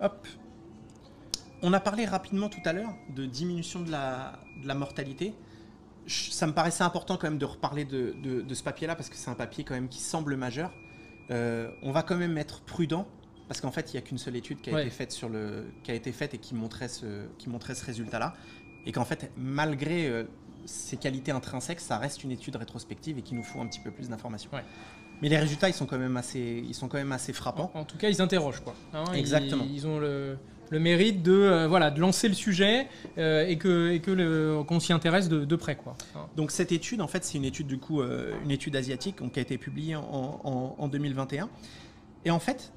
Hop. On a parlé rapidement tout à l'heure de diminution de la mortalité. Ça me paraissait important quand même de reparler de ce papier-là, parce que c'est un papier quand même qui semble majeur. On va quand même être prudent, parce qu'en fait, il n'y a qu'une seule étude qui a été faite et qui montrait ce résultat-là. Et qu'en fait, malgré ses qualités intrinsèques, ça reste une étude rétrospective et qu'il nous faut un petit peu plus d'informations. Mais les résultats, ils sont quand même assez frappants. En tout cas, ils interrogent, quoi. Hein, exactement. Ils ont le mérite de lancer le sujet et qu'on s'y intéresse de près, quoi. Donc cette étude, en fait, c'est une étude du coup, une étude asiatique qui a été publiée en 2021. Et en fait,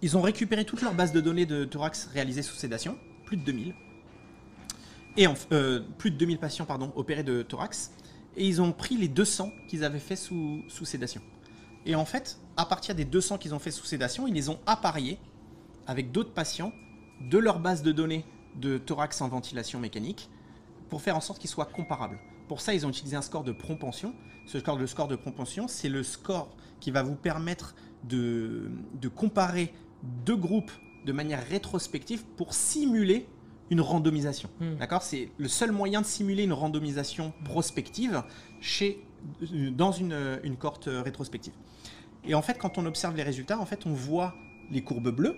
ils ont récupéré toute leur base de données de thorax réalisée sous sédation, plus de 2000. plus de 2000 patients opérés de thorax. Et ils ont pris les 200 qu'ils avaient fait sous sédation. Et en fait, à partir des 200 qu'ils ont fait sous sédation, ils les ont appariés avec d'autres patients de leur base de données de thorax en ventilation mécanique pour faire en sorte qu'ils soient comparables. Pour ça, ils ont utilisé un score de propension. Ce score de propension, c'est le score qui va vous permettre de comparer deux groupes de manière rétrospective pour simuler une randomisation. D'accord ? C'est le seul moyen de simuler une randomisation prospective dans une cohorte rétrospective. Et en fait, quand on observe les résultats, en fait, on voit les courbes bleues.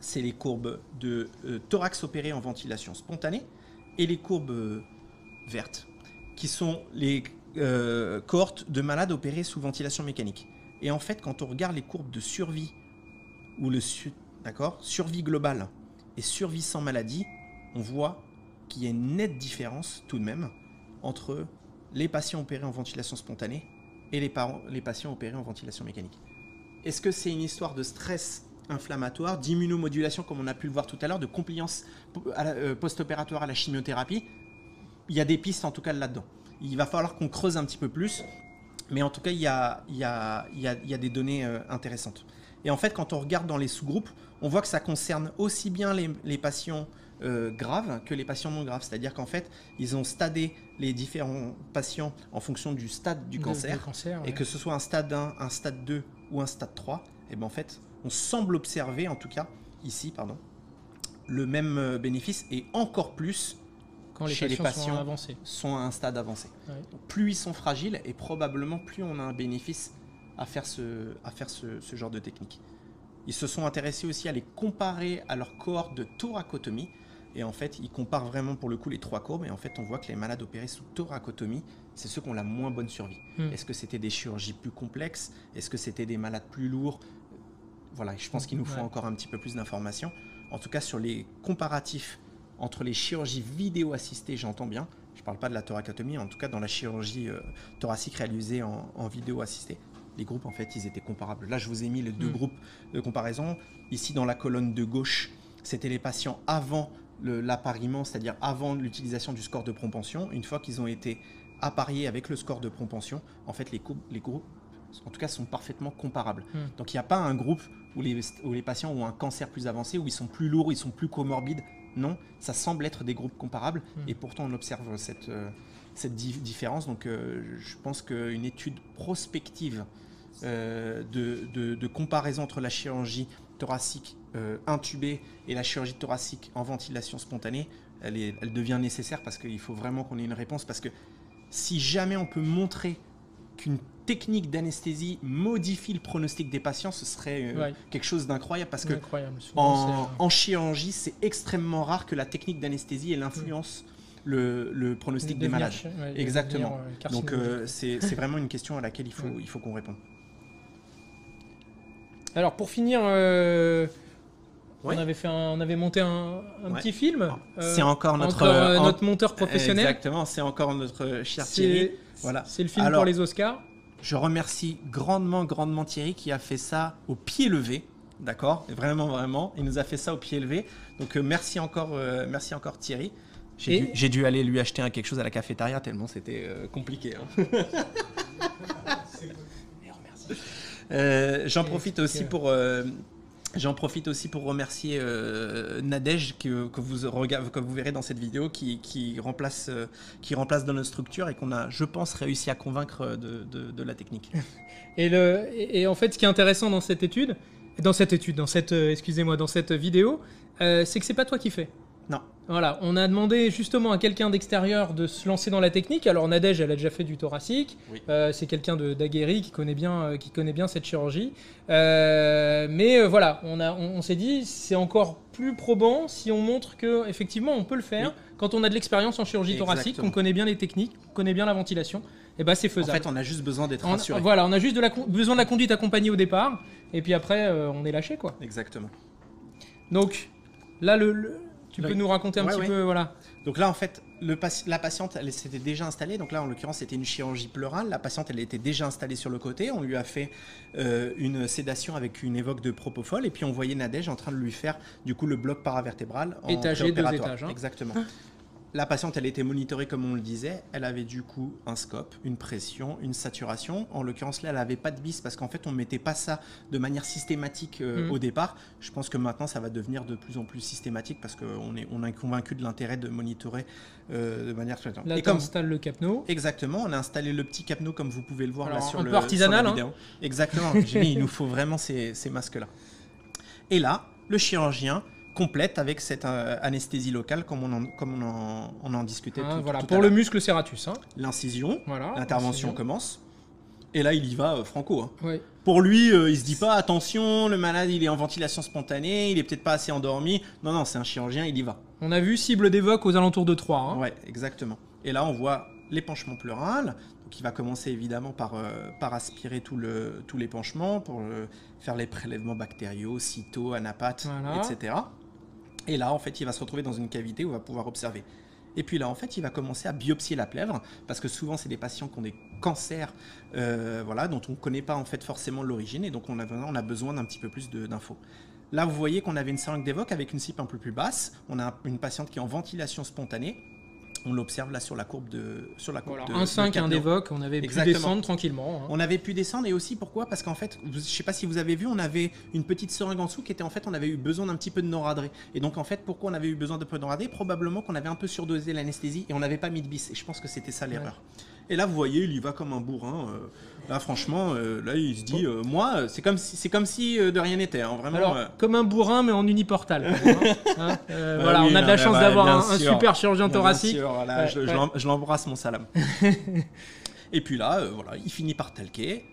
C'est les courbes de thorax opéré en ventilation spontanée, et les courbes vertes, qui sont les cohortes de malades opérés sous ventilation mécanique. Et en fait, quand on regarde les courbes de survie, ou survie globale et survie sans maladie, on voit qu'il y a une nette différence tout de même entre les patients opérés en ventilation spontanée et les patients opérés en ventilation mécanique. Est-ce que c'est une histoire de stress inflammatoire, d'immunomodulation comme on a pu le voir tout à l'heure, de compliance post-opératoire à la chimiothérapie? Il y a des pistes en tout cas là-dedans. Il va falloir qu'on creuse un petit peu plus, mais en tout cas il y a des données intéressantes. Et en fait, quand on regarde dans les sous-groupes, on voit que ça concerne aussi bien les patients graves que les patients non graves. C'est-à-dire qu'en fait, ils ont stadé les différents patients en fonction du stade du cancer. Et que ce soit un stade 1, un stade 2 ou un stade 3, et ben en fait, on semble observer, en tout cas, ici, le même bénéfice et encore plus quand chez les patients sont à un stade avancé. Ouais. Donc, plus ils sont fragiles et probablement plus on a un bénéfice à faire ce genre de technique. Ils se sont intéressés aussi à les comparer à leur cohorte de thoracotomie. Et en fait, ils comparent vraiment pour le coup les trois courbes. Et en fait, on voit que les malades opérés sous thoracotomie, c'est ceux qui ont la moins bonne survie. Est-ce que c'était des chirurgies plus complexes? Est-ce que c'était des malades plus lourds? Voilà, je pense qu'il nous faut encore un petit peu plus d'informations. En tout cas, sur les comparatifs entre les chirurgies vidéo-assistées, j'entends bien. Je ne parle pas de la thoracotomie, en tout cas dans la chirurgie thoracique réalisée en vidéo-assistée. Les groupes, en fait, ils étaient comparables. Là, je vous ai mis les deux groupes de comparaison. Ici, dans la colonne de gauche, c'était les patients avant l'appariement, c'est-à-dire avant l'utilisation du score de propension. Une fois qu'ils ont été appariés avec le score de propension, en fait, les groupes, en tout cas, sont parfaitement comparables. Donc, il n'y a pas un groupe où les patients ont un cancer plus avancé, où ils sont plus lourds, ils sont plus comorbides. Non, ça semble être des groupes comparables. Et pourtant, on observe cette différence. Donc, je pense qu'une étude prospective de comparaison entre la chirurgie thoracique intubée et la chirurgie thoracique en ventilation spontanée, elle devient nécessaire parce qu'il faut vraiment qu'on ait une réponse. Parce que si jamais on peut montrer qu'une technique d'anesthésie modifie le pronostic des patients, ce serait quelque chose d'incroyable. Parce que en chirurgie, c'est extrêmement rare que la technique d'anesthésie ait l'influence le pronostic des malades. Exactement. Donc c'est vraiment une question à laquelle il faut qu'on réponde. Alors pour finir, on avait monté un petit film. C'est encore notre monteur professionnel. Exactement, c'est encore notre cher Thierry. Voilà. C'est le film pour les Oscars. Je remercie grandement Thierry qui a fait ça au pied levé. D'accord, vraiment, il nous a fait ça au pied levé. Donc merci encore Thierry. J'ai dû aller lui acheter quelque chose à la cafétéria tellement c'était compliqué. Hein. J'en profite aussi pour remercier Nadège que vous verrez dans cette vidéo qui remplace dans notre structure et qu'on a, je pense, réussi à convaincre de la technique. Et en fait, ce qui est intéressant dans cette vidéo, c'est que c'est pas toi qui fais. Non. Voilà, on a demandé justement à quelqu'un d'extérieur de se lancer dans la technique. Alors Nadège, elle a déjà fait du thoracique. Oui. C'est quelqu'un d'aguerri qui connaît bien cette chirurgie. Mais voilà, on s'est dit c'est encore plus probant si on montre que effectivement on peut le faire quand on a de l'expérience en chirurgie thoracique, qu'on connaît bien les techniques, qu'on connaît bien la ventilation. Et ben c'est faisable. En fait, on a juste besoin d'être rassuré. Voilà, on a juste besoin de la conduite accompagnée au départ, et puis après on est lâché quoi. Exactement. Donc là tu peux nous raconter un petit peu, voilà. Donc là, en fait, la patiente, elle s'était déjà installée. Donc là, en l'occurrence, c'était une chirurgie pleurale. La patiente, elle était déjà installée sur le côté. On lui a fait une sédation avec une évoque de propofol. Et puis, on voyait Nadège en train de lui faire, du coup, le bloc paravertébral en étagé, 2 étages. Hein. Exactement. La patiente, elle était monitorée comme on le disait. Elle avait du coup un scope, une pression, une saturation. En l'occurrence, là, elle n'avait pas de vis parce qu'en fait, on ne mettait pas ça de manière systématique au départ. Je pense que maintenant, ça va devenir de plus en plus systématique parce qu'on est convaincu de l'intérêt de monitorer de manière... Là, tu installes le capno. Exactement, on a installé le petit capno comme vous pouvez le voir. Alors, là sur un le peu artisanal, sur la vidéo. Exactement, j'ai dit, il nous faut vraiment ces masques-là. Et là, le chirurgien complète avec cette anesthésie locale comme on en discutait tout voilà, à pour l'heure. le muscle serratus. Hein. L'incision, Voilà, l'intervention commence. Et là, il y va franco. Hein. Oui. Pour lui, il se dit pas attention, le malade il est en ventilation spontanée, il est peut-être pas assez endormi. Non, non, c'est un chirurgien, il y va. On a vu cible d'évoque aux alentours de 3. Hein. Ouais, exactement. Et là, on voit l'épanchement pleural. Donc, il va commencer évidemment par aspirer tous les épanchements, pour faire les prélèvements bactériaux, cyto, anapathes, Voilà. etc. Et là, en fait, il va se retrouver dans une cavité où il va pouvoir observer. Et puis là, en fait, il va commencer à biopsier la plèvre, parce que souvent, c'est des patients qui ont des cancers, voilà, dont on ne connaît pas en fait forcément l'origine, et donc on a besoin d'un petit peu plus d'infos. Là, vous voyez qu'on avait une seringue d'évoque avec une cible un peu plus basse. On a une patiente qui est en ventilation spontanée. On l'observe là sur la courbe de... Voilà, un 5, un d'évoque, on avait pu descendre tranquillement. Hein. On avait pu descendre, et aussi pourquoi? Parce qu'en fait, je ne sais pas si vous avez vu, on avait une petite seringue en dessous qui était en fait, on avait eu besoin d'un petit peu de noradré. Et donc en fait, pourquoi on avait eu besoin d'un peu de noradré? Probablement qu'on avait un peu surdosé l'anesthésie et on n'avait pas mis de bis. Et je pense que c'était ça l'erreur. Ouais. Et là, vous voyez, il y va comme un bourrin. Là, franchement, là, il se dit, moi, c'est comme si de rien n'était. Hein, vraiment. Alors, comme un bourrin, mais en uniportal. Hein, voilà, oui, on a de la chance d'avoir un sûr. super chirurgien thoracique. Bien sûr, voilà, je l'embrasse, mon salam. Et puis là, voilà, il finit par talquer.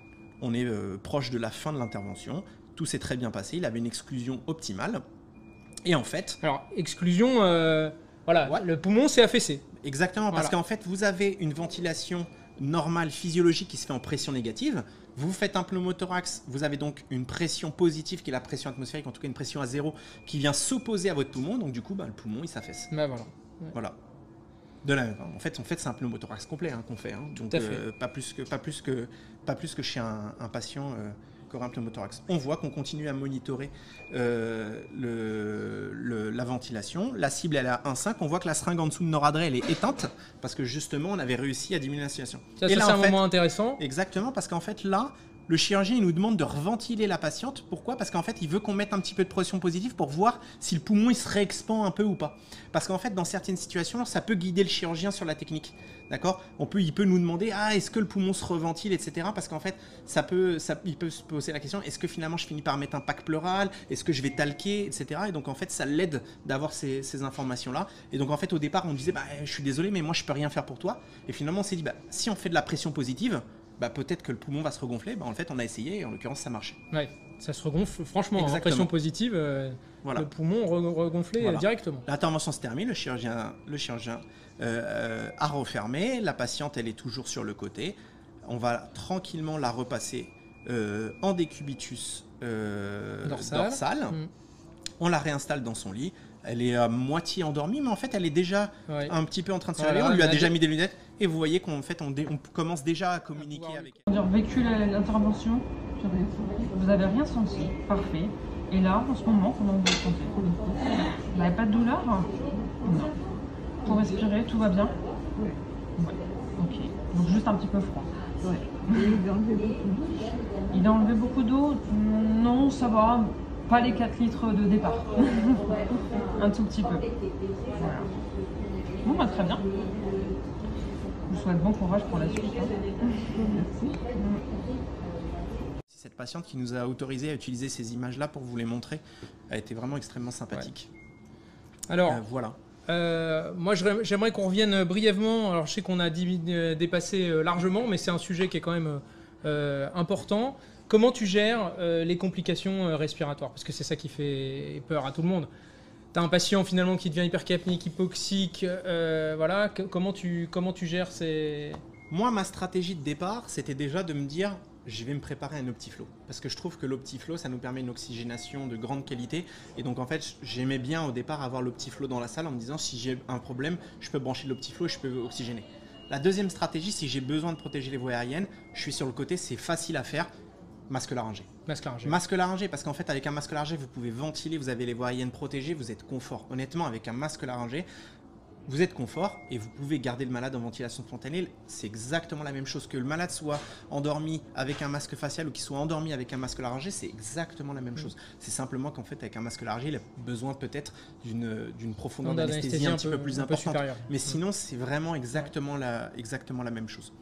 On est proche de la fin de l'intervention. Tout s'est très bien passé. Il avait une exclusion optimale. Et en fait... Alors, exclusion... voilà, ouais. Le poumon s'est affaissé. Exactement, parce qu'en fait, vous avez une ventilation normale, physiologique, qui se fait en pression négative. Vous faites un pneumothorax, vous avez donc une pression positive, qui est la pression atmosphérique, en tout cas une pression à zéro, qui vient s'opposer à votre poumon. Donc du coup, le poumon, il s'affaisse. Voilà. Ouais. Voilà. En fait, c'est un pneumothorax complet qu'on fait. Hein. Donc pas plus que chez un patient... qui aura un pneumothorax. On voit qu'on continue à monitorer la ventilation. La cible, elle est à 1,5. On voit que la seringue en dessous de noradré, elle est éteinte parce que justement, on avait réussi à diminuer la situation. Ça, c'est un moment intéressant. Exactement, parce qu'en fait, là, le chirurgien, il nous demande de reventiler la patiente. Pourquoi? Parce qu'en fait, il veut qu'on mette un petit peu de pression positive pour voir si le poumon, il se réexpand un peu ou pas. Parce qu'en fait, dans certaines situations, ça peut guider le chirurgien sur la technique. D'accord? Il peut nous demander, est-ce que le poumon se reventile, etc. Parce qu'en fait, il peut se poser la question, est-ce que finalement, je finis par mettre un pack pleural? Est-ce que je vais talquer, etc. Et donc, en fait, ça l'aide d'avoir ces informations-là. Et donc, en fait, au départ, on disait, je suis désolé, mais moi, je peux rien faire pour toi. Et finalement, on s'est dit, si on fait de la pression positive, peut-être que le poumon va se regonfler. En fait, on a essayé et en l'occurrence, ça marchait. Ouais, ça se regonfle. Franchement, en pression positive, voilà. Le poumon regonflé directement. L'intervention se termine, le chirurgien a refermé. La patiente, elle est toujours sur le côté. On va tranquillement la repasser en décubitus dorsal. On la réinstalle dans son lit. Elle est à moitié endormie, mais en fait, elle est déjà un petit peu en train de se réveiller. On lui a déjà mis des lunettes. Et vous voyez qu'en fait, on commence déjà à communiquer avec elle. On a vécu l'intervention. Vous n'avez rien senti. Parfait. Et là, en ce moment, comment vous vous sentez? Vous n'avez pas de douleur? Non. Pour respirer, tout va bien? Oui. Ouais. Ok. Donc juste un petit peu froid. Ouais. Il a enlevé beaucoup d'eau? Il a enlevé beaucoup d'eau? Non, ça va. Pas les 4 litres de départ. Un tout petit peu. Voilà. Bon, très bien. Je vous souhaite bon courage pour la suite. Merci. Cette patiente qui nous a autorisé à utiliser ces images-là pour vous les montrer a été vraiment extrêmement sympathique. Ouais. Alors, voilà. Moi, j'aimerais qu'on revienne brièvement. Alors, je sais qu'on a dépassé largement, mais c'est un sujet qui est quand même important. Comment tu gères les complications respiratoires? Parce que c'est ça qui fait peur à tout le monde. Tu as un patient finalement qui devient hypercapnique, hypoxique. Voilà. Comment tu gères ces... Moi, ma stratégie de départ, c'était déjà de me dire, je vais me préparer un Optiflow. Parce que je trouve que l'Optiflow, ça nous permet une oxygénation de grande qualité. Et donc, en fait, j'aimais bien au départ avoir l'Optiflow dans la salle en me disant, si j'ai un problème, je peux brancher l'Optiflow et je peux oxygéner. La deuxième stratégie, si j'ai besoin de protéger les voies aériennes, je suis sur le côté, c'est facile à faire. Masque laryngé. Masque laryngé, parce qu'en fait, avec un masque laryngé, vous pouvez ventiler, vous avez les voies aériennes protégées, vous êtes confort. Honnêtement, avec un masque laryngé, vous êtes confort et vous pouvez garder le malade en ventilation spontanée. C'est exactement la même chose. Que le malade soit endormi avec un masque facial ou qu'il soit endormi avec un masque laryngé, c'est exactement la même chose. C'est simplement qu'en fait, avec un masque laryngé, il a besoin peut-être d'une profondeur d'anesthésie un petit peu plus importante. Mais sinon, c'est vraiment exactement la même chose.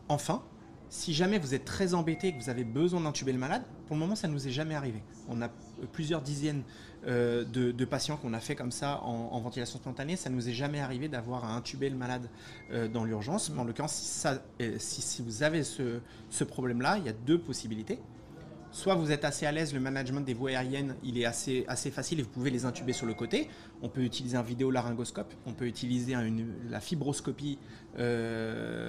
Enfin, si jamais vous êtes très embêté et que vous avez besoin d'intuber le malade, pour le moment, ça ne nous est jamais arrivé. On a plusieurs dizaines de patients qu'on a fait comme ça en ventilation spontanée. Ça ne nous est jamais arrivé d'avoir à intuber le malade dans l'urgence. Mais en l'occurrence, si vous avez ce problème-là, il y a deux possibilités. Soit vous êtes assez à l'aise, le management des voies aériennes, il est assez facile et vous pouvez les intuber sur le côté. On peut utiliser un vidéolaryngoscope, on peut utiliser la fibroscopie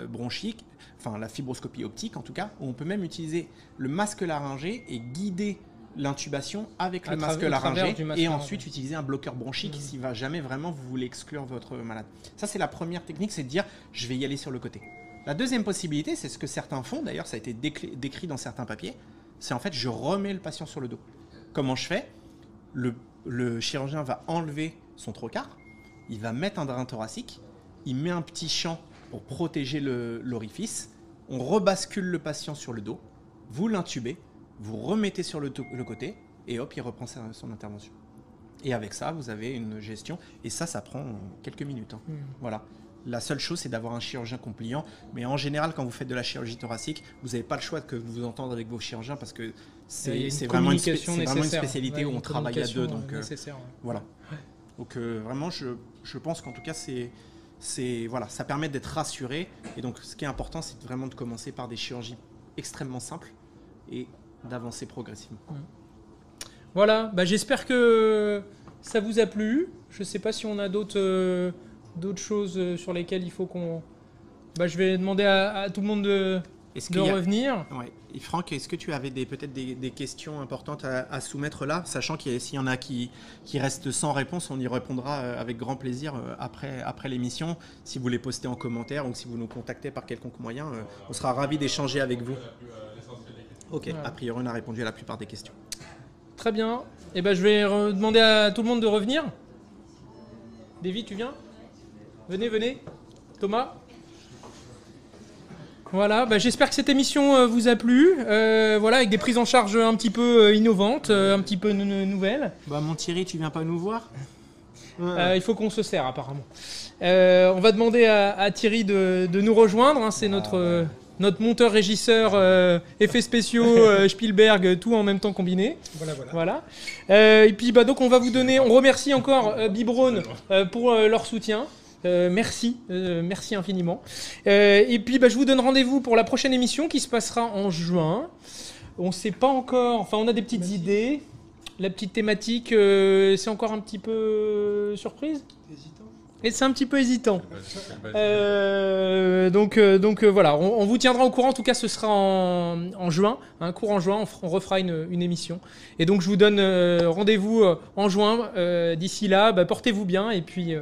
bronchique, enfin la fibroscopie optique en tout cas. On peut même utiliser le masque laryngé et guider l'intubation avec le masque laryngé et ensuite utiliser un bloqueur bronchique si jamais vraiment vous voulez exclure votre malade. Ça, c'est la première technique, c'est de dire je vais y aller sur le côté. La deuxième possibilité, c'est ce que certains font, d'ailleurs ça a été décrit dans certains papiers, c'est en fait je remets le patient sur le dos. Comment je fais ? Le chirurgien va enlever son trocar, il va mettre un drain thoracique, il met un petit champ pour protéger l'orifice, on rebascule le patient sur le dos, vous l'intubez, vous remettez sur le côté et hop, il reprend son intervention. Et avec ça, vous avez une gestion et ça prend quelques minutes. Voilà. La seule chose, c'est d'avoir un chirurgien compliant. Mais en général, quand vous faites de la chirurgie thoracique, vous n'avez pas le choix de vous entendre avec vos chirurgiens parce que c'est vraiment une spécialité où on travaille à deux. Donc, voilà. Ouais. Donc vraiment, je pense qu'en tout cas, voilà, ça permet d'être rassuré. Et donc, ce qui est important, c'est vraiment de commencer par des chirurgies extrêmement simples et d'avancer progressivement. Voilà, j'espère que ça vous a plu. Je ne sais pas si on a d'autres choses sur lesquelles il faut qu'on... je vais demander à tout le monde de revenir. Ouais. Et Franck, est-ce que tu avais peut-être des questions importantes à soumettre là, sachant qu'il s'il y en a qui restent sans réponse, on y répondra avec grand plaisir après l'émission. Si vous les postez en commentaire ou si vous nous contactez par quelconque moyen, on sera ravis d'échanger avec vous. Ok, voilà. A priori, on a répondu à la plupart des questions. Très bien. Je vais demander à tout le monde de revenir. Davy, tu viens ? Venez. Thomas ? Voilà, j'espère que cette émission vous a plu. Voilà, avec des prises en charge un petit peu innovantes, un petit peu nouvelles. Mon Thierry, tu viens pas nous voir ? Il faut qu'on se serre apparemment. On va demander à Thierry de nous rejoindre. C'est notre monteur-régisseur, effets spéciaux, Spielberg, tout en même temps combiné. Voilà. Et puis donc on remercie encore Bibrone pour leur soutien. Merci infiniment. Et puis je vous donne rendez-vous pour la prochaine émission qui se passera en juin. On ne sait pas encore, on a des petites idées. La petite thématique, c'est encore un petit peu surprise. Et c'est un petit peu hésitant. Donc voilà, on vous tiendra au courant. En tout cas, ce sera en juin, court en juin. On refera une émission. Et donc, je vous donne rendez-vous en juin. D'ici là, portez-vous bien et puis